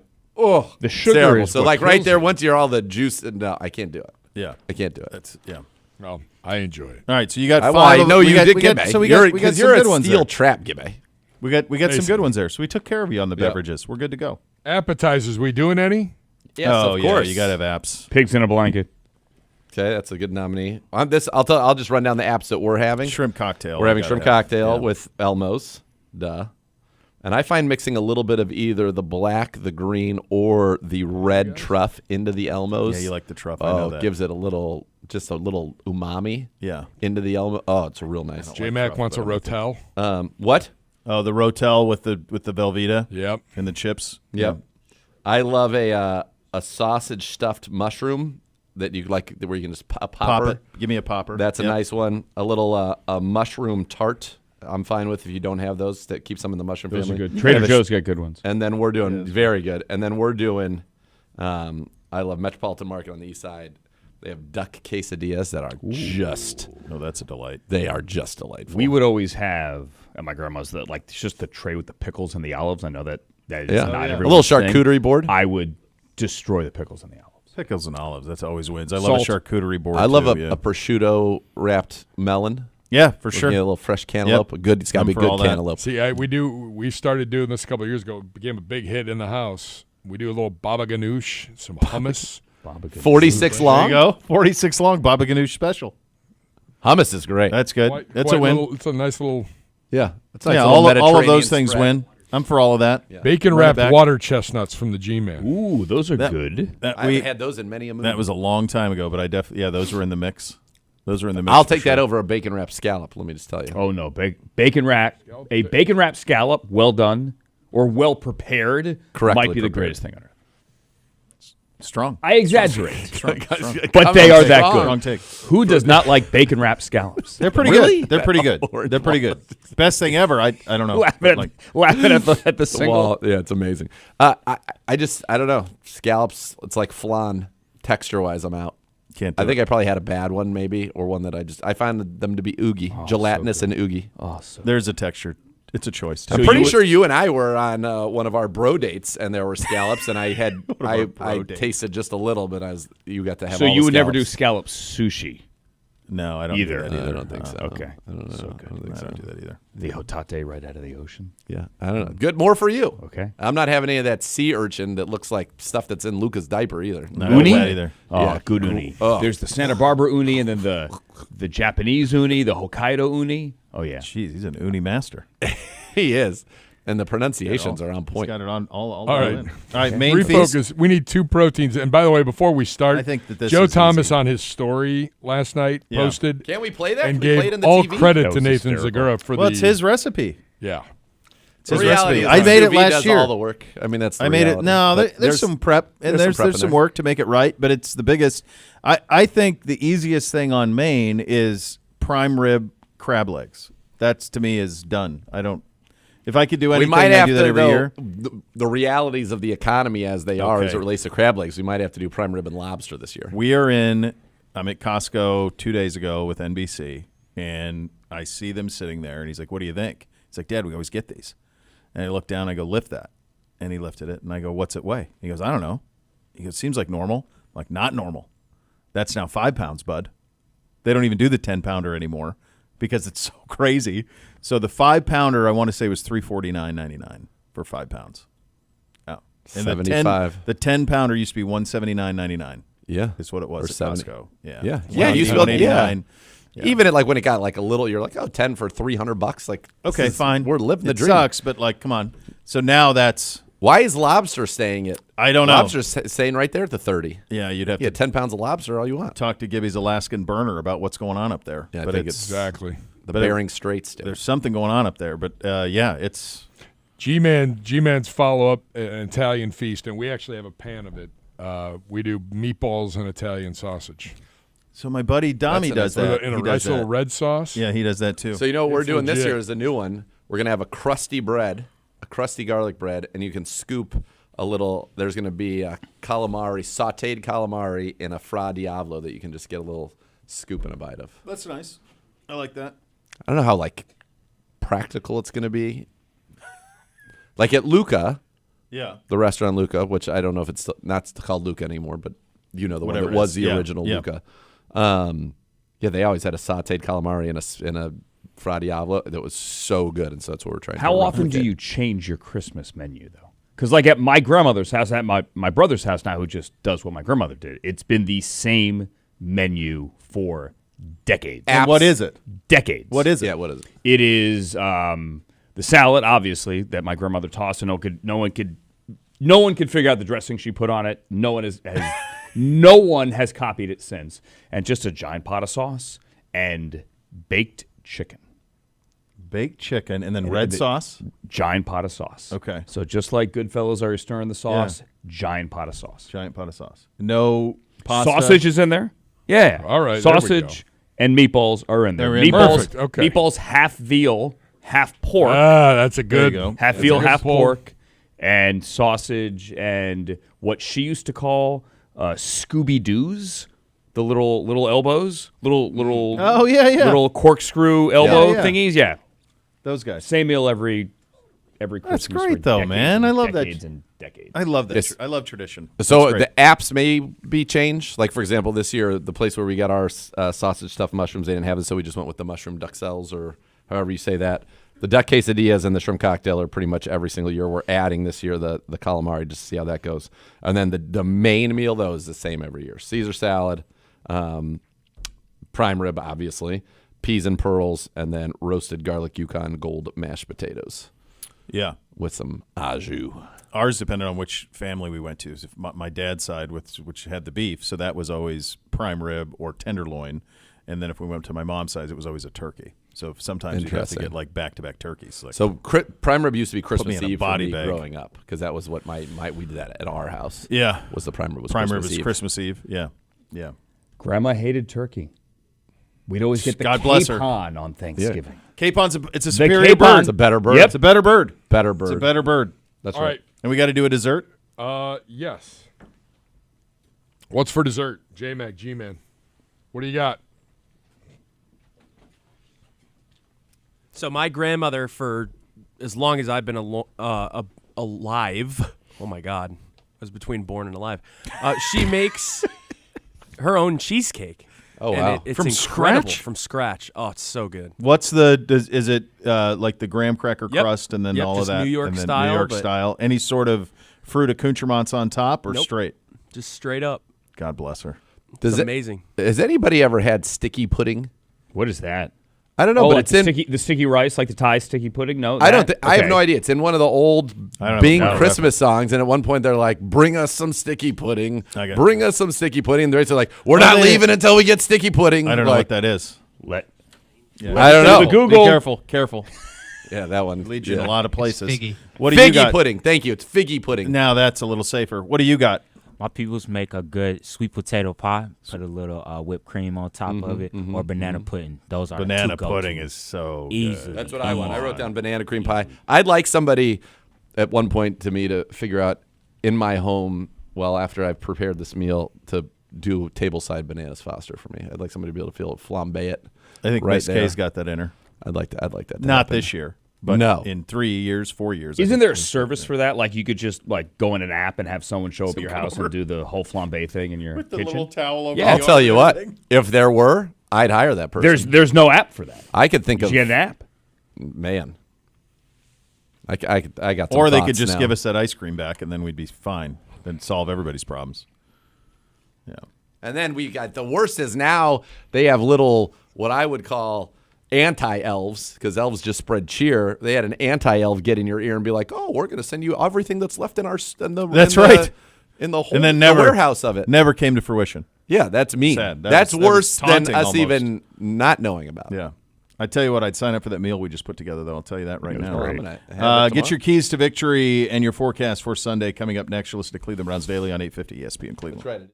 The sugar terrible. is So what like right kills there, you. once you're all the juice, no, I can't do it. Yeah. I can't do it. That's yeah. Well, I enjoy it. All right, so you got I, five. well, I of- know we you got- did, we got- Gibby. So we got some you're good a ones steel there. trap, Gibby. We got some Basically. good ones there. So we took care of you on the beverages. We're good to go. Appetizers, we doing any? Yes, oh of yeah, course. you got to have apps. Pigs in a blanket. Okay, that's a good nominee. On this, I'll just run down the apps that we're having. Shrimp cocktail. We're having we gotta shrimp have. cocktail Yeah. with Elmo's. Duh. And I find mixing a little bit of either the black, the green, or the red truff into the Elmo's. Yeah, you like the truff. I know Oh, that. gives it a little umami Yeah. into the Elmo. Oh, it's real nice. J-Mac wants a Rotel. What? Oh, the Rotel with the Velveeta Yep. and the chips. Yep. I love a sausage stuffed mushroom that you like, where you can just pop Pop it. Give me a popper. That's a Yep. nice one. A little a mushroom tart. I'm fine with if you don't have those. That keep some in the mushroom Those family. are good. Trader And Joe's got good ones. And then we're doing very good. And then we're doing. I love Metropolitan Market on the east side. They have duck quesadillas that are just. Oh, that's a delight. They are just delightful. We would always have at my grandma's just the tray with the pickles and the olives. I know that is Yeah. not A everyone's little thing. charcuterie board. I would destroy the pickles and the olives. Pickles and olives. That's always wins. I love a Salt. charcuterie board. I love too, a prosciutto wrapped melon. Yeah, for With, sure. a little fresh cantaloupe. Good. It's got to I'm be for good all that. cantaloupe. See, we started doing this a couple of years ago. It became a big hit in the house. We do a little baba ganoush, some hummus. 46 There long. you go. 46 long Baba Ganoush special. Hummus is great. That's good. Quite- That's quite a win. little- it's a nice little Yeah. It's nice. Yeah, A little all of Mediterranean those things spread. win. I'm for all of that. bacon Run it wrapped back. water chestnuts from the G-Man. Ooh, those are That- good. That, I we, haven't had those in many a movie. that was a long time ago, but I definitely those were in the mix. Those are in the mix. I'll for take that sure. over a bacon wrapped scallop. Let me just tell you. Oh no, bacon wrap, a bacon wrap scallop, well done or well prepared, Correctly might be the prepared. greatest thing on earth. Strong. I exexaggerate, Strong. but they are that Strong good. take. Who does not like bacon wrap scallops? They're pretty Really? good. They're pretty good. They're pretty good. Best thing ever. I don't know. Laughing but at, like, laughing at the single. Well, yeah, it's amazing. I don't know. Scallops, it's like flan. Texture wise, I'm out. can't. Do I think it. I probably had a bad one, maybe, or one that I find them to be oogie, gelatinous and oogie. Oh, so There's a texture. It's a choice. I'm pretty sure you and I were on one of our bro dates, and there were scallops, and I had I bro dates. tasted just a little, but you got to have. So all you the would never do scallops. scallop sushi, No, I don't Either. do that either. I don't think so. okay. I don't know. So good. I don't think I so. don't do that either. the hotate right out of the ocean. Yeah, I don't know. Good, more for you. Okay. I'm not having any of that sea urchin that looks like stuff that's in Luca's diaper either. No, I don't do Uni? that either. Oh, Yeah. good uni. Oh. There's the Santa Barbara uni, and then the Japanese uni, the Hokkaido uni. Oh yeah. Jeez, he's an uni master. He is. And the pronunciations are on He's point. got it on all All right. in. All right, main Refocus. feast. We need 2 proteins. And by the way, before we start, I think that this Joe is Thomas easy. on his story last night posted Can't we play that? and Can we play it gave in the all TV? credit That to was Nathan hysterical. Zagura for Well, the it's his recipe. Yeah. It's his The reality recipe. is I made it Scooby last does year. all the work. I mean, that's the I made it. reality. No, But there's some prep and there's there's some there. work to make it right, but it's the biggest. I think the easiest thing on Maine is prime rib crab legs. That's to me is done. I don't. If I could do anything, We might I have do to, that every though, year. the realities of the economy as they are as Okay. it relates to crab legs, we might have to do prime rib and lobster this year. We are in. I'm at Costco 2 days ago with NBC, and I see them sitting there, and he's like, "What do you think?" He's like, "Dad, we always get these." And I look down, I go, "Lift that," and he lifted it, and I go, "What's it weigh?" He goes, "I don't know." He goes, "Seems like normal." I'm like, not normal. That's now 5 pounds, bud. They don't even do the 10-pounder anymore because it's so crazy. So the 5-pounder, I want to say, was $349.99 for 5 pounds. Oh, and 75. The 10-pounder used to be $179.99. Yeah. Is what it was Or at 70. Costco. Yeah. Yeah. Yeah, you used to be able to- $189. Yeah. Even at like when it got like a little, you're like, oh, 10 for $300. Like, Okay, this is- fine. We're living the it dream. sucks, but like, come on. So now that's Why is lobster staying at? I don't know. Lobster's staying right there at the 30. yeah, you'd have Yeah, to 10 pounds of lobster, all you want. talk to Gibby's Alaskan burner about what's going on up there. Yeah, I but think it's Exactly. The but Bering Straits. Dude. there's something going on up there. But yeah, it's G-Man's follow-up, an Italian feast, and we actually have a pan of it. We do meatballs and Italian sausage. so my buddy Dami does With that. in a He nice does little that. red sauce. Yeah, he does that too. So you know what we're It's doing this legit. year is a new one. We're gonna have a crusty bread, a crusty garlic bread, and you can scoop a little. There's gonna be a calamari, sautéed calamari, in a fra diavolo that you can just get a little scoop and a bite of. That's nice. I like that. I don't know how like practical it's gonna be. Like at Luca, Yeah. the restaurant Luca, which I don't know if it's not called Luca anymore, but you know the Whatever one it that was is. the Yeah. original Yeah. Luca. Yeah, they always had a sautéed calamari in a fra diavolo that was so good, and so that's what we're trying. How to often do replicate. you change your Christmas menu, though? Because, like, at my grandmother's house, at my brother's house now, who just does what my grandmother did, it's been the same menu for decades. And what is it? Decades. What is it? Yeah, what is it? It is the salad, obviously, that my grandmother tossed, and no one could figure out the dressing she put on it. No one has copied it since. And just a giant pot of sauce and baked chicken. Baked chicken and then red sauce. Giant pot of sauce. Okay. So just like Goodfellas are stirring the sauce, giant pot of sauce. Giant pot of sauce. No pasta. Sausage is in there. Yeah. All right, there we Sausage and meatballs are in there. They're in. Meatballs, Perfect, okay. meatballs half veal, half pork. That's a There you good. go. Half that's veal, a good half pull. pork, and sausage, and what she used to call Scooby Doo's, the little elbows, little Oh yeah, yeah. little corkscrew elbow Yeah. thingies. Yeah, Those guys. same meal every Christmas. That's for great, though, decades man. and I love that. decades and decades. I love that. This- I love tradition. So That's great. the apps may be changed. Like for example, this year the place where we got our sausage stuffed mushrooms, they didn't have it, so we just went with the mushroom duxelles or however you say that. The duck quesadillas and the shrimp cocktail are pretty much every single year. We're adding this year the calamari just to see how that goes. And then the main meal though is the same every year: Caesar salad, prime rib, obviously, peas and pearls, and then roasted garlic Yukon Gold mashed potatoes yeah. with some au jus. Ours depended on which family we went to. So if my dad's side, which had the beef, so that was always prime rib or tenderloin. And then if we went to my mom's side, it was always a turkey. So sometimes you have to Interesting. get like back-to-back turkeys. Like, So prime rib used to be me Christmas in a Eve for body me bag. growing up because that was what we did that at our house. yeah, Was the prime rib was prime rib Christmas is Eve. Christmas Eve. Yeah, yeah. Grandma hated turkey. We'd always get the God bless her. capon on Thanksgiving. Capon's it's a The superior capon. bird. It's a better bird. Yep. It's a better bird. Better bird. It's a better bird. That's All right. And we got to do a dessert. Yes. What's for dessert? J-Mac, G-Man. What do you got? So my grandmother, for as long as I've been alive, oh my God, I was between born and alive. She makes her own cheesecake. Oh, And wow. it's From incredible. scratch? From scratch. Oh, it's so good. What's is it like the graham cracker Yep. crust and then Yep, all of just that? New York and then style, New York but- style. Any sort of fruit accoutrements on top or Nope. straight? Just straight up. God bless her. Does It's it- amazing. Has anybody ever had sticky pudding? What is that? I don't know, Oh, but like it's the in. the sticky rice, like the Thai sticky pudding. No, I don't. that? I have Okay. no idea. It's in one of the old I don't Bing know. Christmas songs, and at one point they're like, "Bring us some sticky pudding. I got it. Bring us some sticky pudding." And the rates are like, "We're Well, not they- leaving until we get sticky pudding." I don't know like, what that is. Let I don't know. the Google. Be careful. Careful. Yeah, that one Leads you in yeah. a lot of places. figgy. What do you Figgy got? pudding. Thank you. It's figgy pudding. Now that's a little safer. What do you got? My peoples make a good sweet potato pie. Put a little whipped cream on top of it, or banana pudding. Those are Banana two go-to. pudding is so Easy. good. That's what I want. I wrote down banana cream pie. I'd like somebody at one point to figure out in my home, well, after I've prepared this meal, to do tableside bananas Foster for me. I'd like somebody to be able to flambe it. I think right Miss there. K's got that in her. I'd like that. To Not happen. this year, but No. in 3 years, 4 years. I Isn't think there a she's- service for that? Like you could just like go in an app and have someone show up at your house and do the whole flambe thing in your kitchen. towel over Yeah. I'll tell you what. If there were, I'd hire that person. There's no app for that. I could think Did of you get an app? man. I got. Some Or they could thoughts just now. give us that ice cream back, and then we'd be fine. Then solve everybody's problems. Yeah. And then we got the worst is now they have little what I would call anti-elves, because elves just spread cheer. They had an anti-elf get in your ear and be like, "Oh, we're going to send you everything that's left in our That's in right. in the whole And then the never warehouse of it." Never came to fruition. Yeah, that's mean. Sad. That's That was worse than taunting us almost. even not knowing about. Yeah. I tell you what, I'd sign up for that meal we just put together, though. I'll tell you that right now. Well, I'm gonna have it Get tomorrow. your keys to victory and your forecast for Sunday coming up next. You'll listen to Cleveland Browns Daily on 850 ESPN Cleveland. That's right.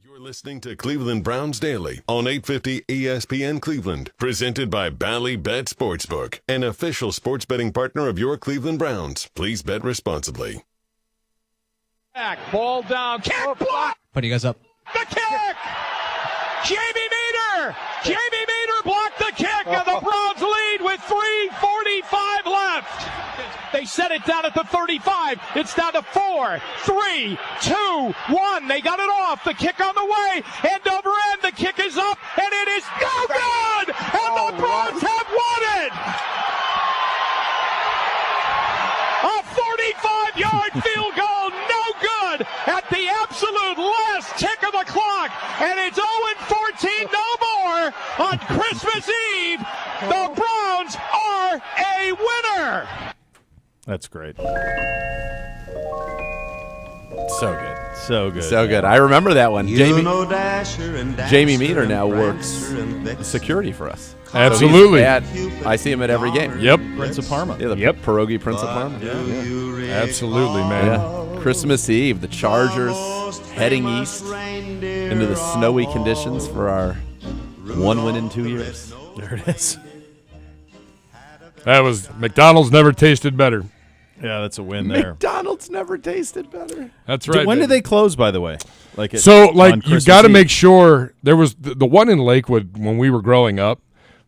You're listening to Cleveland Browns Daily on 850 ESPN Cleveland, presented by Bally Bet Sportsbook, an official sports betting partner of your Cleveland Browns. Please bet responsibly. Back, ball down, kick, block. Put you guys up. The kick! Jamie Meter! Jamie Meter blocked the kick, and the Browns lead with 3:45 left. They set it down at the 35. It's down to 4, 3, 2, 1. They got it off. The kick on the way. End over end. The kick is up, and it is no good! And the Browns have won it! A 45-yard field goal, no good at the absolute last tick of the clock, and it's 0-14, no more on Christmas Eve. The Browns are a winner. That's great. So good. So good. So good. I remember that one. Jamie Meter now works security for us. Absolutely. So I see him at every game. Yep. Prince of Parma. Yeah, the pierogi Prince of Parma. Absolutely, man. Yeah. Christmas Eve, the Chargers heading east into the snowy conditions for our 1 win in 2 years. There it is. That was McDonald's never tasted better. Yeah, that's a win there. McDonald's never tasted better. That's right. When did they close, by the way? On You got to Christmas make Eve? sure there was the one in Lakewood when we were growing up.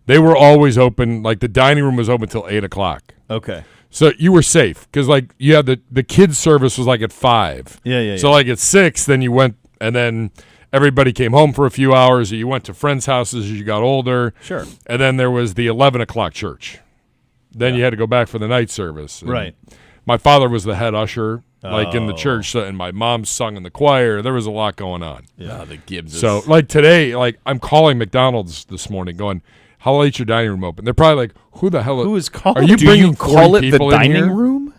They were always open. Like the dining room was open till 8 o'clock. Okay. So you were safe because like you had the kids service was like at 5. Yeah. So like at 6, then you went and then everybody came home for a few hours. Or you went to friends' houses as you got older. Sure. And then there was the 11 o'clock church. Then you had to go back for the night service. And Right. My father was the head usher, like in the church, and my mom sung in the choir. There was a lot going on. Yeah, the Gibbs. So, like today, like I'm calling McDonald's this morning, going, "How late's your dining room open?" They're probably like, "Who the hell? Who is calling? Are you Do bringing you 40 Call it the people in dining here?" room?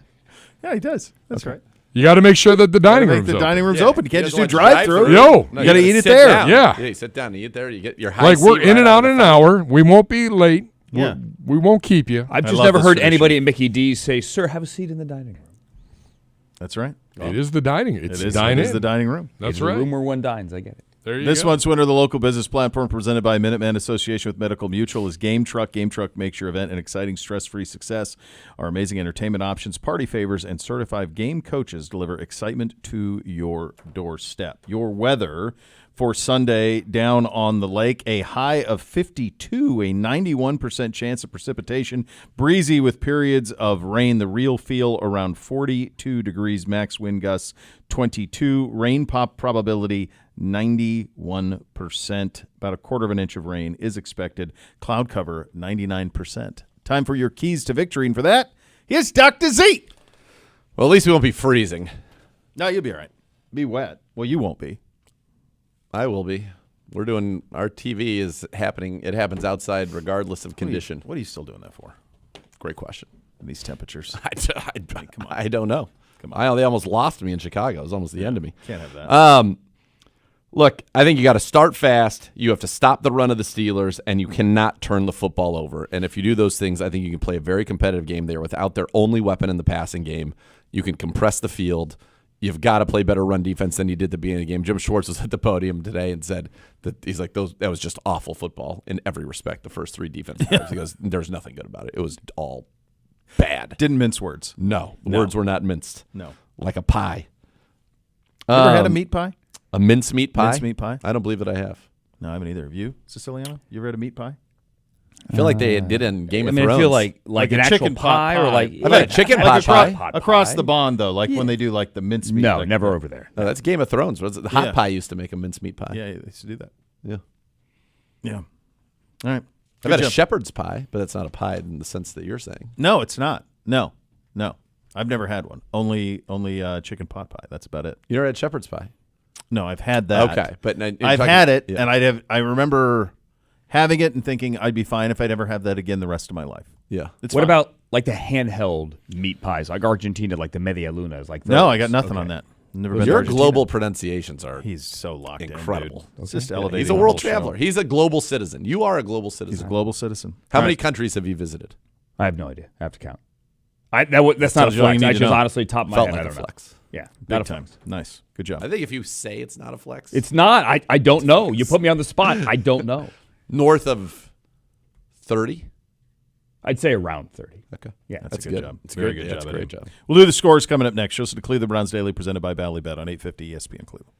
Yeah, he does. That's right. You got to make sure that the dining Make room's the open. dining room's Yeah. open. You can't You just do guys want drive-through. Yo, No, you got to gotta eat it sit there. down. Yeah. Yeah, you sit down, you eat there, you get your high Like we're seat in and right out of in the an front. hour. We won't be late. Yeah. We won't keep you. I've I just love never this heard tradition. anybody at Mickey D's say, "Sir, have a seat in the dining room." That's right. It is the dining. It's It is dine-in. the dining room. That's It's a right. room where one dines. I get it. There you This go. month's winner of the local business platform presented by Minuteman Association with Medical Mutual is Game Truck. Game Truck makes your event an exciting, stress-free success. Our amazing entertainment options, party favors, and certified game coaches deliver excitement to your doorstep. Your weather for Sunday down on the lake, a high of 52, a 91% chance of precipitation, breezy with periods of rain. The real feel around 42 degrees, max wind gusts 22, rain pop probability 91%. About a quarter of an inch of rain is expected. Cloud cover 99%. Time for your keys to victory, and for that, here's Dr. Z. Well, at least we won't be freezing. No, you'll be all right. Be wet. Well, you won't be. I will be. We're doing our TV is happening. It happens outside regardless of condition. What are you still doing that for? Great question. In these temperatures? I don't know. Come on. They almost lost me in Chicago. It was almost the end of me. Can't have that. Look, I think you got to start fast. You have to stop the run of the Steelers, and you cannot turn the football over. And if you do those things, I think you can play a very competitive game there without their only weapon in the passing game. You can compress the field. You've got to play better run defense than you did at the beginning of the game. Jim Schwartz was at the podium today and said that he's like, that was just awful football in every respect, the first 3 defensive drives. He goes, there's nothing good about it. It was all bad. Didn't mince words. No, the words were not minced. No. Like a pie. You ever had a meat pie? A mincemeat pie? Mincemeat pie? I don't believe that I have. No, I haven't either. Have you, Siciliano? You ever had a meat pie? I feel like they did in Game of I Thrones. feel like Like an a actual chicken pot pie or pie. like I've had a chicken pot pie. Across the bond, though, like when they do like the mincemeat. No, like, never over there. No, that's Game of Thrones. The Hot Yeah. Pie used to make a mincemeat pie. Yeah, they used to do that. Yeah. Yeah. All right. I've had Good a job. shepherd's pie, but that's not a pie in the sense that you're saying. No, it's not. No. I've never had one. Only chicken pot pie. That's about it. You never had shepherd's pie? No, I've had that. Okay, but I've had it, yeah. and I remember having it and thinking I'd be fine if I'd ever have that again the rest of my life. Yeah. It's What fine. about like the handheld meat pies, like Argentina, like the media lunas, like No, I those? got nothing Okay. on that. Never Well, been to your Argentina. global pronunciations are He's so locked incredible. in, dude. It's just Yeah, elevating he's a the world whole show. traveler. He's a global citizen. You are a global citizen. He's a global citizen. How All many right. countries have you visited? I have no idea. I have to count. That's not a Tells you all you flex. need I to just know. honestly top of my Felt head. like I a don't know. flex. Yeah, Big not a time. flex. Nice. Good job. I think if you say it's not a flex, It's not. I don't know. You put me on the spot. I don't know. north of 30. I'd say around 30. Okay. Yeah, That's a good job. It's a very good That's job. a great Eddie. job. We'll do the scores coming up next. Show us the Cleveland Browns Daily presented by Bally Bet on 850 ESPN Cleveland.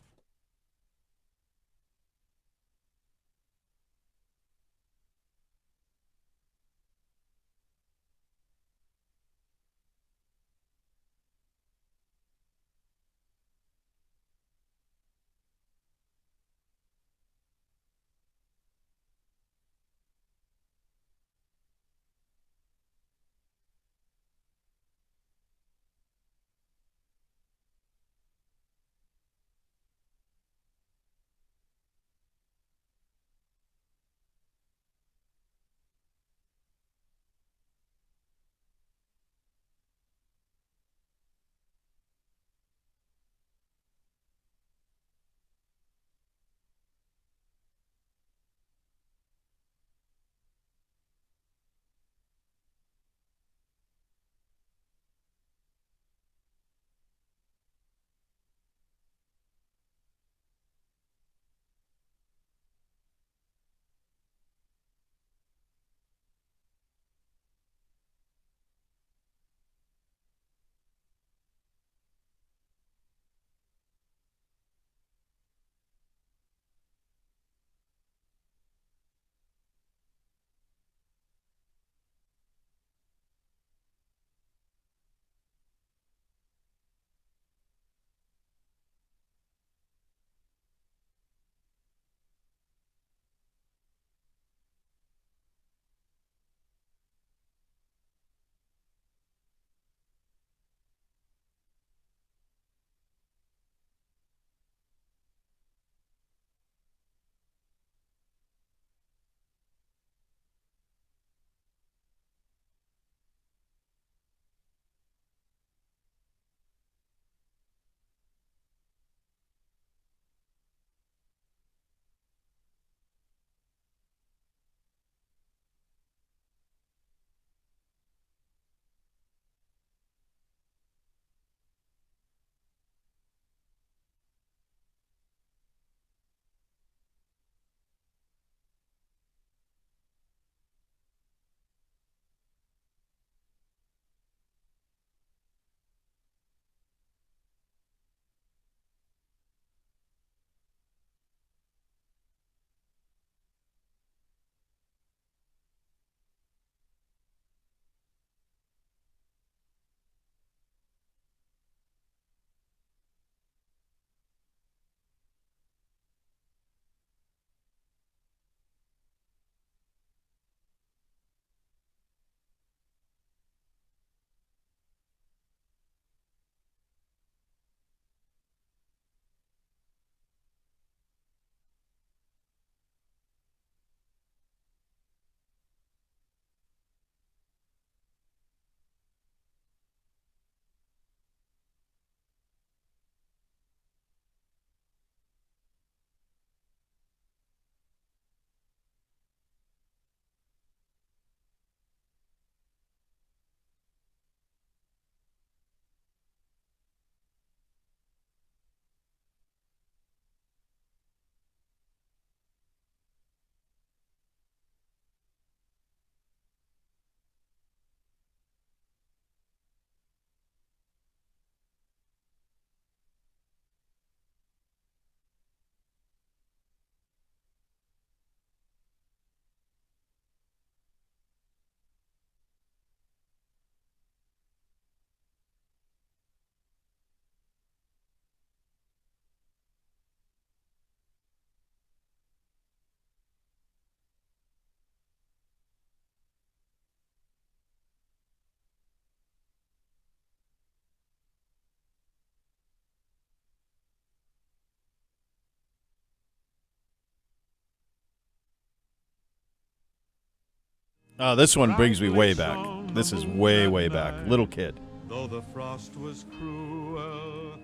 Oh, this one brings me way back. This is way, way back. Little kid. Though the frost was cruel.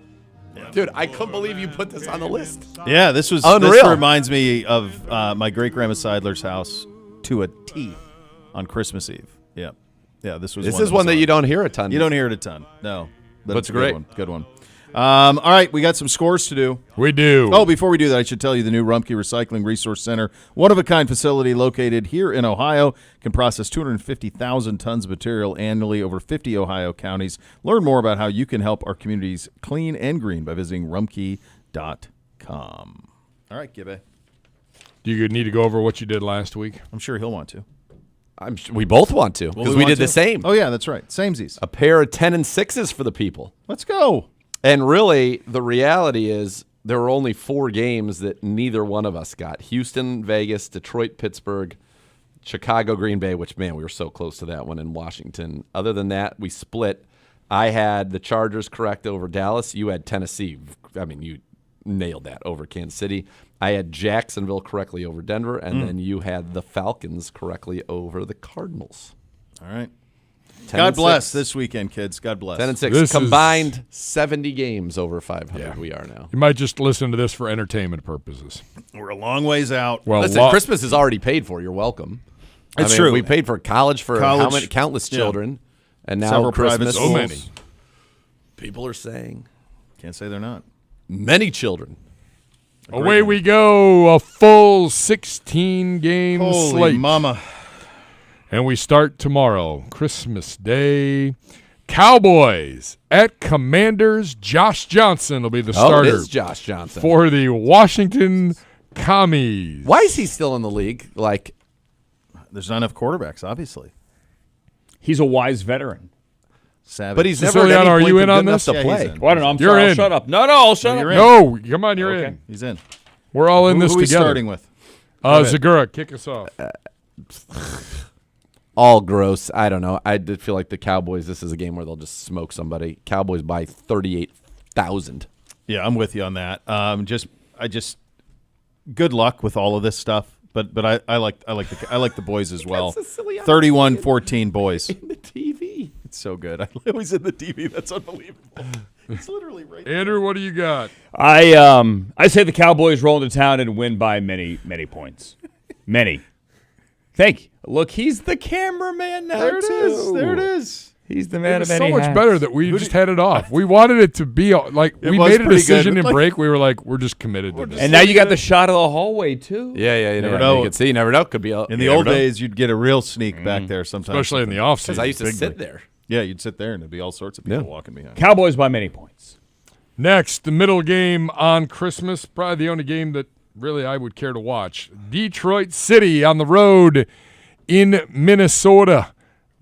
Dude, I couldn't believe you put this on the list. Yeah, this was Unreal. This reminds me of my great grandma Seidler's house to a T on Christmas Eve. Yeah, this was. This is one that you don't hear a ton. You don't hear it a ton. No, but It's it's a great. Good one. All right, we got some scores to do. We do. Oh, before we do that, I should tell you the new Rumpke Recycling Resource Center, one-of-a-kind facility located here in Ohio, can process 250,000 tons of material annually over 50 Ohio counties. Learn more about how you can help our communities clean and green by visiting rumpke.com. All right, Gibbe. Do you need to go over what you did last week? I'm sure he'll want to. We both want to because we did the same. Oh, yeah, that's right. Samesies. A pair of 10 and 6s for the people. Let's go. And really, the reality is there were only 4 games that neither one of us got. Houston, Vegas, Detroit, Pittsburgh, Chicago, Green Bay, which, man, we were so close to that one, in Washington. Other than that, we split. I had the Chargers correct over Dallas. You had Tennessee. I mean, you nailed that over Kansas City. I had Jacksonville correctly over Denver, and then you had the Falcons correctly over the Cardinals. All right. God bless this weekend, kids. God bless. 10 and 6. Combined 70 games over 500 we are now. You might just listen to this for entertainment purposes. We're a long ways out. Well, listen, Christmas is already paid for. You're welcome. It's true. We paid for college for how many countless children, and now several Christmas. private schools. So many. People are saying Can't say they're not. many children. Away we go. A full 16-game Holy slate. mama. And we start tomorrow, Christmas Day. Cowboys at Commanders. Josh Johnson will be the starter it is Josh Johnson. for the Washington Commies. Why is he still in the league? Like, There's not enough quarterbacks, obviously. He's a wise veteran. Savage. but he's never Siciliano, at any are point you been in good on enough this? to Yeah, play. he's in. Well, I don't know. I'm You're sorry. in. I'll shut up. No, I'll shut up. you're in. No, come on, you're Okay. in. He's in. We're all in this Who are we together. starting with? Zagura, kick us off. All gross. I don't know. I did feel like the Cowboys, this is a game where they'll just smoke somebody. Cowboys by 38,000. Yeah, I'm with you on that. Good luck with all of this stuff. But I like the boys as well. 31-14 boys. In the TV. It's so good. I was in the TV. That's unbelievable. It's literally right there. Andrew, what do you got? I say the Cowboys roll into town and win by many, many points. Many. Thank you. Look, he's the cameraman now. There it is. There it is. He's the It man was of so many much hats. better that we just had it off. We wanted it to be like It we was made a pretty decision good. in Like- break. We were like, we're just committed to this. And now you got the shot of the hallway too. Yeah, you never know. know. You could see. You never know. Could be In the old days, you'd get a real sneak back there sometimes. Especially in the offseason. Because I used to Big sit league. there. Yeah, you'd sit there and there'd be all sorts of people walking behind. Cowboys by many points. Next, the middle game on Christmas, probably the only game that really I would care to watch. Detroit City on the road in Minnesota.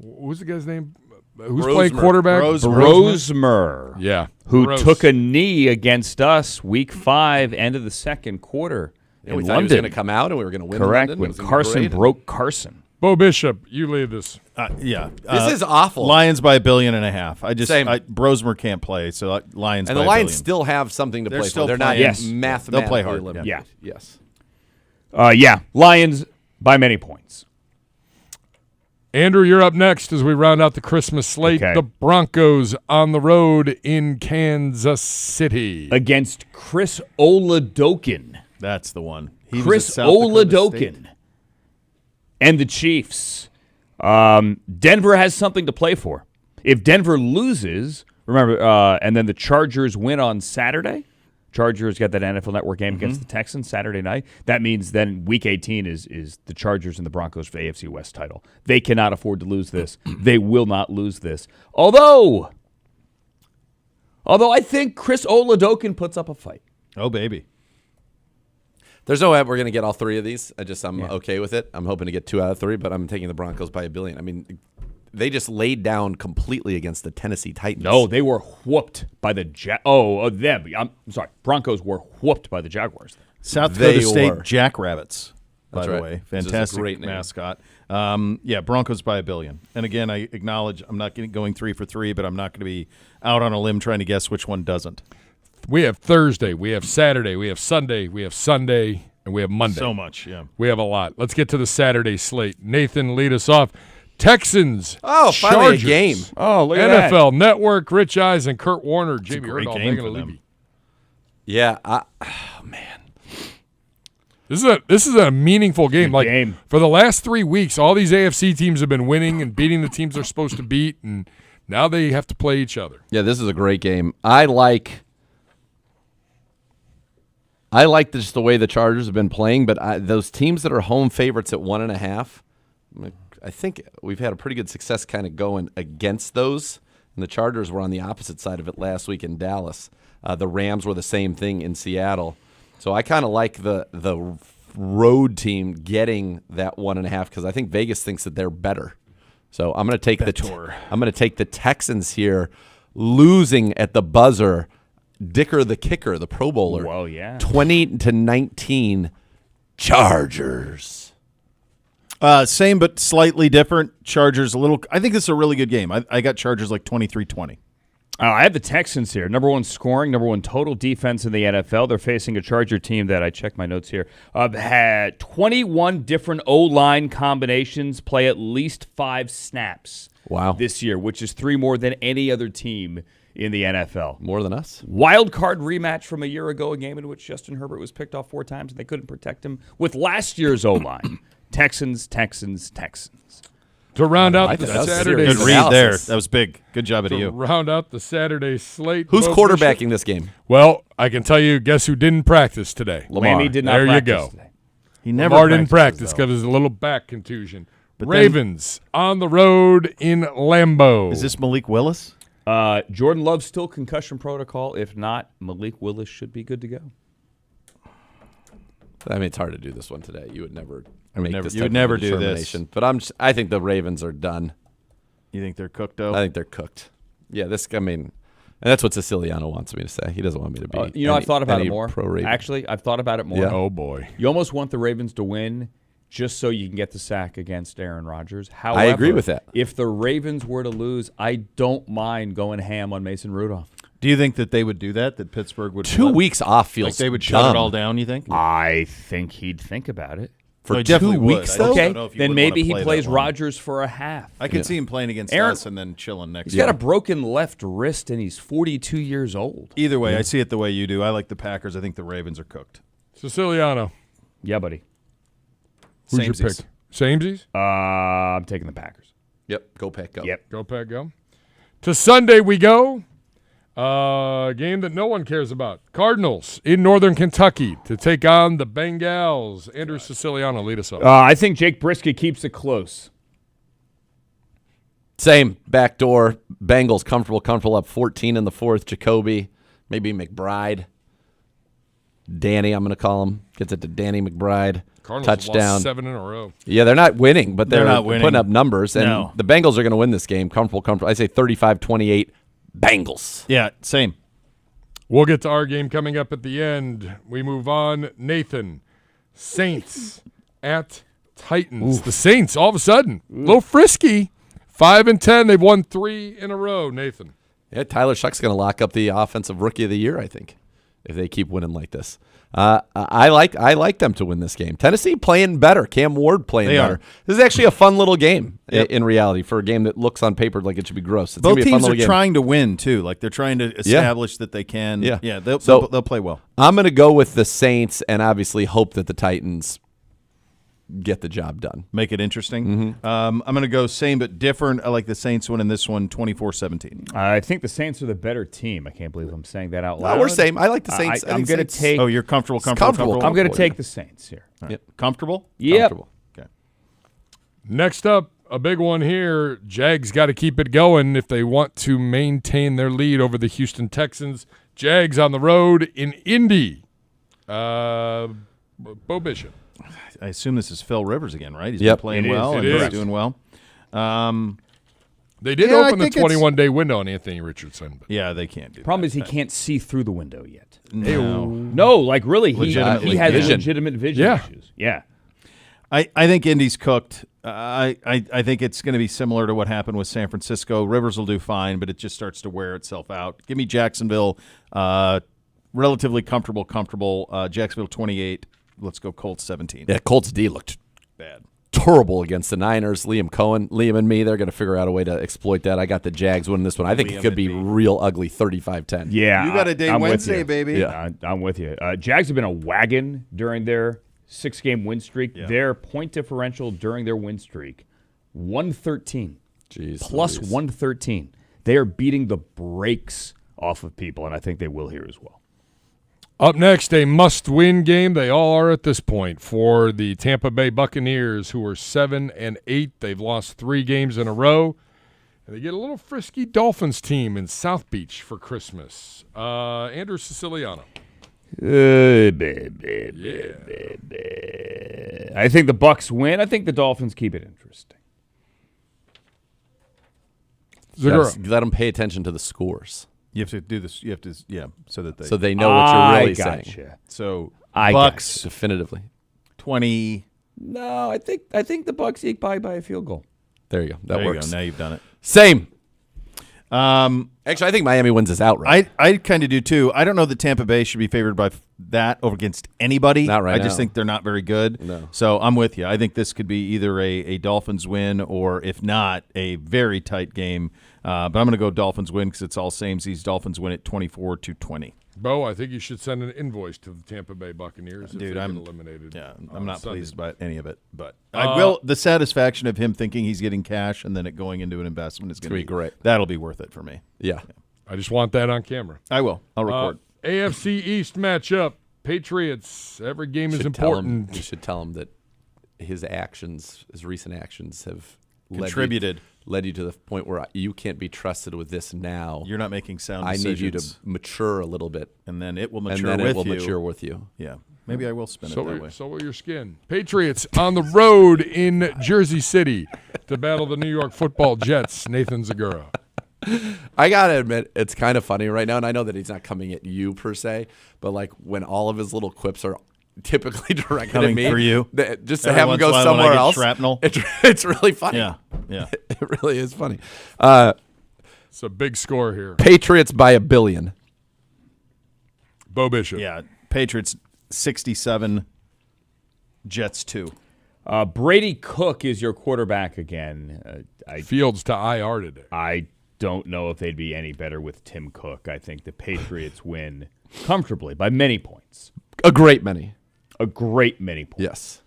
Who's the guy's name? Who's playing Rosemer. quarterback? Rosemer. Yeah. Who Rose. took a knee against us week 5, end of the second quarter And in we thought he was London. going to come out and we were going to win. Correct. In London. It When was gonna be Carson great. broke Carson. Bo Bishop, you lead this. Yeah. This is awful. Lions by $1.5 billion. Same. Brosmer can't play, so Lions And by the $1 Lions billion. still have something to They're play still for. They're not playing. Yes. mathematically They'll play hard. eliminated. Yeah. Yes. Yeah. Lions by many points. Andrew, you're up next as we round out the Christmas slate. Okay. The Broncos on the road in Kansas City. Against Chris Oladokin. That's the one. He was Chris at South Dakota State. Oladokin. And the Chiefs. Denver has something to play for. If Denver loses, remember, and then the Chargers win on Saturday. Chargers got that NFL Network game against the Texans Saturday night. That means then Week 18 is the Chargers and the Broncos for the AFC West title. They cannot afford to lose this. They will not lose this. Although I think Chris Oladokin puts up a fight. Oh, baby. There's no way we're going to get all 3 of these. I'm okay with it. I'm hoping to get 2 out of 3, but I'm taking the Broncos by $1 billion. I mean, they just laid down completely against the Tennessee Titans. No, they were whooped by the them. I'm sorry. Broncos were whooped by the Jaguars. South Dakota They State were. Jackrabbits, by That's the right. way. Which is a Fantastic great name. mascot. Broncos by $1 billion. And again, I acknowledge I'm not going 3 for 3, but I'm not going to be out on a limb trying to guess which one doesn't. We have Thursday, we have Saturday, we have Sunday, we have Sunday, and we have Monday. So much, yeah. We have a lot. Let's get to the Saturday slate. Nathan, lead us off. Texans. Oh, finally a Chargers. game. Oh, look at that. NFL Network, Rich Eisen and Kurt Warner, Jamie great Erdahl, game Megan for them. Levy. Yeah. This is a meaningful game. Good Like game. for the last 3 weeks, all these AFC teams have been winning and beating the teams they're supposed to beat, and now they have to play each other. Yeah, this is a great game. I like I like just the way the Chargers have been playing, but those teams that are home favorites at 1.5, I think we've had a pretty good success kind of going against those. And the Chargers were on the opposite side of it last week in Dallas. The Rams were the same thing in Seattle. So I kind of like the road team getting that 1.5 because I think Vegas thinks that they're better. So I'm going to take the Texans here, losing at the buzzer. Dicker the kicker, the Pro Bowler. Well, yeah. 20-19 Chargers. Same but slightly different. Chargers a little. I think this is a really good game. I got Chargers like 23-20. I have the Texans here. Number 1 scoring, number 1 total defense in the NFL. They're facing a Charger team that I checked my notes here. Had 21 different O-line combinations play at least 5 snaps. Wow. This year, which is 3 more than any other team in the NFL. More than us. Wild card rematch from a year ago, a game in which Justin Herbert was picked off 4 times and they couldn't protect him with last year's O-line. Texans. To round out the Saturday, Good read there. That was big. Good job to you. round out the Saturday slate. Who's Bo quarterbacking Bishop? this game? Well, I can tell you. Guess who didn't practice today? Lamar did not there practice you go. today. He never Lamar didn't practice though. because of a little back contusion. But Ravens on the road in Lambeau. Is this Malik Willis? Jordan Love's still concussion protocol. If not, Malik Willis should be good to go. I mean, it's hard to do this one today. You would never. You would never do this. But I think the Ravens are done. You think they're cooked, though? I think they're cooked. Yeah, and that's what Siciliano wants me to say. He doesn't want me to be. I've thought about it more. Pro-Raven. Actually, I've thought about it more. Yeah. Oh boy, You almost want the Ravens to win just so you can get the sack against Aaron Rodgers. However, I agree with that. If the Ravens were to lose, I don't mind going ham on Mason Rudolph. Do you think that they would do that? That Pittsburgh would 2 weeks off feels like they would dumb. shut it all down? You think? I think he'd think about it. For No, he 2 definitely would. weeks, I though? just Okay, don't know if you then would maybe wanna he play plays that long. Rodgers for a half. I can see him playing against Aaron- us and then chilling next. He's got a broken left wrist and he's 42 years old. Either way, I see it the way you do. I like the Packers. I think the Ravens are cooked. Siciliano. Yeah, buddy. Who's your Samesies. pick? Samesies? I'm taking the Packers. Yep, go Pack, go. Yep. Go Pack, go. To Sunday we go. Game that no one cares about. Cardinals in Northern Kentucky to take on the Bengals. Andrew Siciliano, lead us off. I think Jake Brisket keeps it close. Same, backdoor. Bengals comfortable up 14 in the 4th. Jacoby, maybe McBride. Danny, I'm going to call him. Gets it to Danny McBride. Cardinals Touchdown. lost 7 in a row. Yeah, they're not winning, but they're not winning. putting up numbers. And No. the Bengals are going to win this game. Comfortable. I say 35-28 Bengals. Yeah, same. We'll get to our game coming up at the end. We move on. Nathan, Saints at Titans. The Saints, all of a sudden, a little frisky. 5-10. They've won 3 in a row. Nathan. Yeah, Tyler Shuck's going to lock up the offensive rookie of the year, I think, if they keep winning like this. I like them to win this game. Tennessee playing better. Cam Ward playing They better. are. This is actually a fun little game Yep. in reality for a game that looks on paper like it should be gross. It's Both gonna be a fun teams little are game. trying to win too. Like they're trying to establish that they can. Yeah. They'll play well. I'm going to go with the Saints and obviously hope that the Titans get the job done. Make it interesting. Mm-hmm. I'm going to go same but different. I like the Saints winning this one 24-17. I think the Saints are the better team. I can't believe I'm saying that out loud. No, we're same. I like the Saints. I'm going to take. Oh, you're comfortable. comfortable. I'm going to for take you. the Saints here. Yep. Comfortable? Yep. Comfortable. Okay. Next up, a big one here. Jags got to keep it going if they want to maintain their lead over the Houston Texans. Jags on the road in Indy. Bo Bishop. I assume this is Phil Rivers again, right? He's Yep. been playing It is. well It and is. he's doing well. They did Yeah, I open the think it's- 21-day window on Anthony Richardson. But Yeah, they can't do Problem that. is he can't see through the window yet. No. No, like really, he Legitimately has vision. legitimate vision Yeah. issues. Yeah. I think Indy's cooked. I think it's going to be similar to what happened with San Francisco. Rivers will do fine, but it just starts to wear itself out. Give me Jacksonville, relatively comfortable. Jacksonville 28. Let's go Colts 17. Yeah, Colts D looked Bad. terrible against the Niners. Liam and me, they're going to figure out a way to exploit that. I got the Jags winning this one. I think it could be real ugly 35-10. Yeah. You got a day I'm with Wednesday, you. baby. Yeah. I'm with you. Jags have been a wagon during their 6-game win streak. Yeah. Their point differential during their win streak, 113. Jeez, Plus Louise. 113. They are beating the brakes off of people, and I think they will here as well. Up next, a must-win game. They all are at this point for the Tampa Bay Buccaneers, who are 7-8. They've lost 3 games in a row. And they get a little frisky Dolphins team in South Beach for Christmas. Andrew Siciliano. I think the Bucs win. I think the Dolphins keep it interesting. Zagura. Let them pay attention to the scores. You have to do this. You have to, so that So they know what you're really saying. Gotcha. So I Bucks Definitively. 20. No, I think the Bucs eke by a field goal. There you go. That There you works. go. Now you've done it. Same. Actually, I think Miami wins this outright. I kind of do too. I don't know that Tampa Bay should be favored by that over against anybody. Not right I just now. think they're not very good. No. So I'm with you. I think this could be either a Dolphins win or, if not, a very tight game. But I'm going to go Dolphins win because it's all samesies. Dolphins win at 24-20. Bo, I think you should send an invoice to the Tampa Bay Buccaneers if Dude, they get I'm eliminated. Yeah, on I'm not Sunday. pleased by any of it, but I will. The satisfaction of him thinking he's getting cash and then it going into an investment is going to be great. That'll be worth it for me. Yeah. I just want that on camera. I will. I'll record. AFC East matchup. Patriots. Every game is important. You should tell him that his recent actions have Contributed. led you to the point where you can't be trusted with this now. You're not making sound I decisions. need you to mature a little bit, and then it will and mature then with it will you. mature with you. Yeah, maybe I will spin it that way. So will your skin. Patriots on the road in Jersey City to battle the New York Football Jets. Nathan Zagura. I gotta admit, it's kind of funny right now, and I know that he's not coming at you per se, but like when all of his little quips are typically directed Coming at me, for you. Just to Every have him once go in a while when I somewhere get else. shrapnel. It's really funny. Yeah. It really is funny. It's a big score here. Patriots by 1 billion. Bo Bishop. Yeah, Patriots 67, Jets 2. Brady Cook is your quarterback again. Fields to IR today. I don't know if they'd be any better with Tim Cook. I think the Patriots win comfortably by many points. A great many. A great many points. Yes.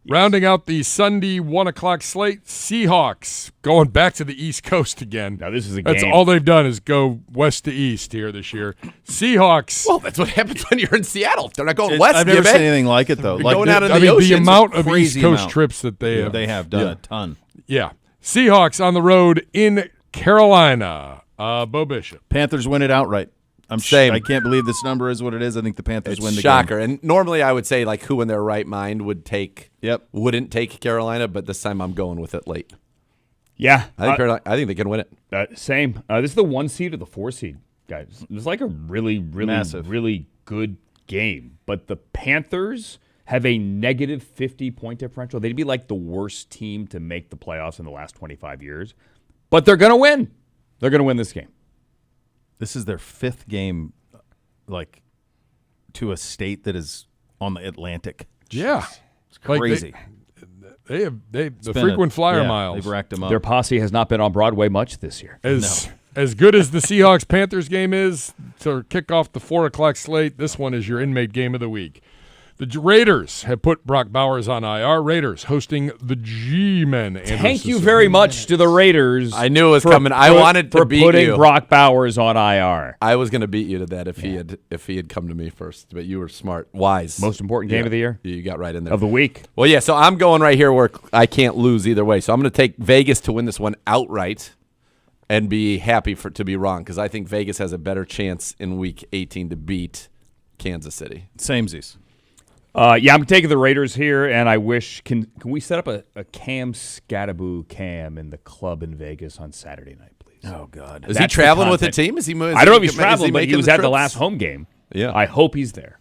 Rounding out the Sunday 1 o'clock slate, Seahawks going back to the East Coast again. Now this is a That's game. all they've done is go west to east here this year. Seahawks. Well, that's what happens when you're in Seattle. They're not going west. I've never seen anything like it though. You're Like going out of I the mean, ocean. the amount of crazy East Coast amount. trips that they have. They have done a ton. Yeah. Seahawks on the road in Carolina. Bo Bishop. Panthers win it outright. Same. I can't believe this number is what it is. I think the Panthers It's win the shocker. game. And normally I would say like who in their right mind would Yep. wouldn't take Carolina, but this time I'm going with it late. Yeah. I think they can win it. Same. This is the 1 seed or the 4 seed, guys. It was like a really, really, Massive. really good game. But the Panthers have a negative 50-point differential. They'd be like the worst team to make the playoffs in the last 25 years. But they're going to win. They're going to win this game. This is their 5th game, like, to a state that is on the Atlantic. Yeah. It's crazy. They have the been frequent flyer yeah, miles. They've racked them up. Their posse has not been on Broadway much this year. As good as the Seahawks-Panthers game is to kick off the 4 o'clock slate, this one is your inmate game of the week. The Raiders have put Brock Bowers on IR. Raiders hosting the G-Men. Thank you very much to the Raiders. I knew it was coming. I wanted to for beat putting you. Brock Bowers on IR. I was going to beat you to that if he had come to me first, but you were smart, wise. Most important game of the year? You got right in there. Of the week. Well, yeah, so I'm going right here where I can't lose either way. So I'm going to take Vegas to win this one outright and be happy to be wrong because I think Vegas has a better chance in Week 18 to beat Kansas City. Samesies. Yeah, I'm taking the Raiders here, and I wish can we set up a Cam Scattaboo Cam in the club in Vegas on Saturday night, please? Oh God, Is he traveling with the team? Is he? I don't know if he's traveling, but he was at the last home game. Yeah, I hope he's there.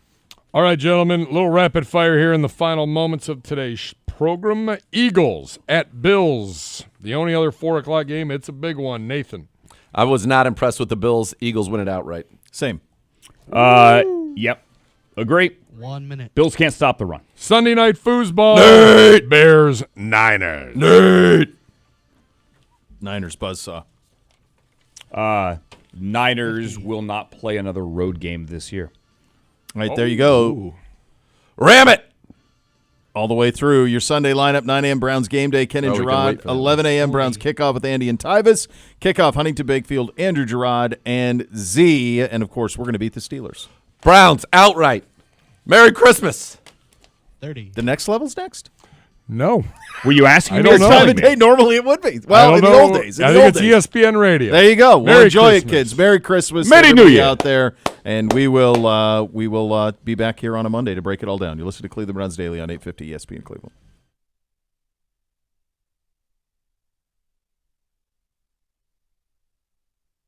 All right, gentlemen, a little rapid fire here in the final moments of today's program. Eagles at Bills. The only other 4 o'clock game. It's a big one. Nathan. I was not impressed with the Bills. Eagles win it outright. Same. Yep. Agree. 1 minute. Bills can't stop the run. Sunday night foosball. Bears, Niners. Niners buzzsaw. Niners will not play another road game this year. All right, there you go. Ram it! All the way through your Sunday lineup, 9 a.m. Browns game day, Ken and Oh, we can Gerard. wait for that. 11 a.m. Browns kickoff with Andy and Tyvis. Kickoff, Huntington Bakefield, Andrew Gerard, and Z. And, of course, we're going to beat the Steelers. Browns outright. Merry Christmas. 30. The next level's next? No. Were you asking I me? don't or know. telling Time of me? day, normally it would be. I Well, don't in the know. old days. I think it's ESPN Radio. There you go. Well, Merry enjoy Christmas. it, kids. Merry Christmas. Merry New everybody Year. out there. And we will be back here on a Monday to break it all down. You listen to Cleveland Browns Daily on 850 ESPN Cleveland.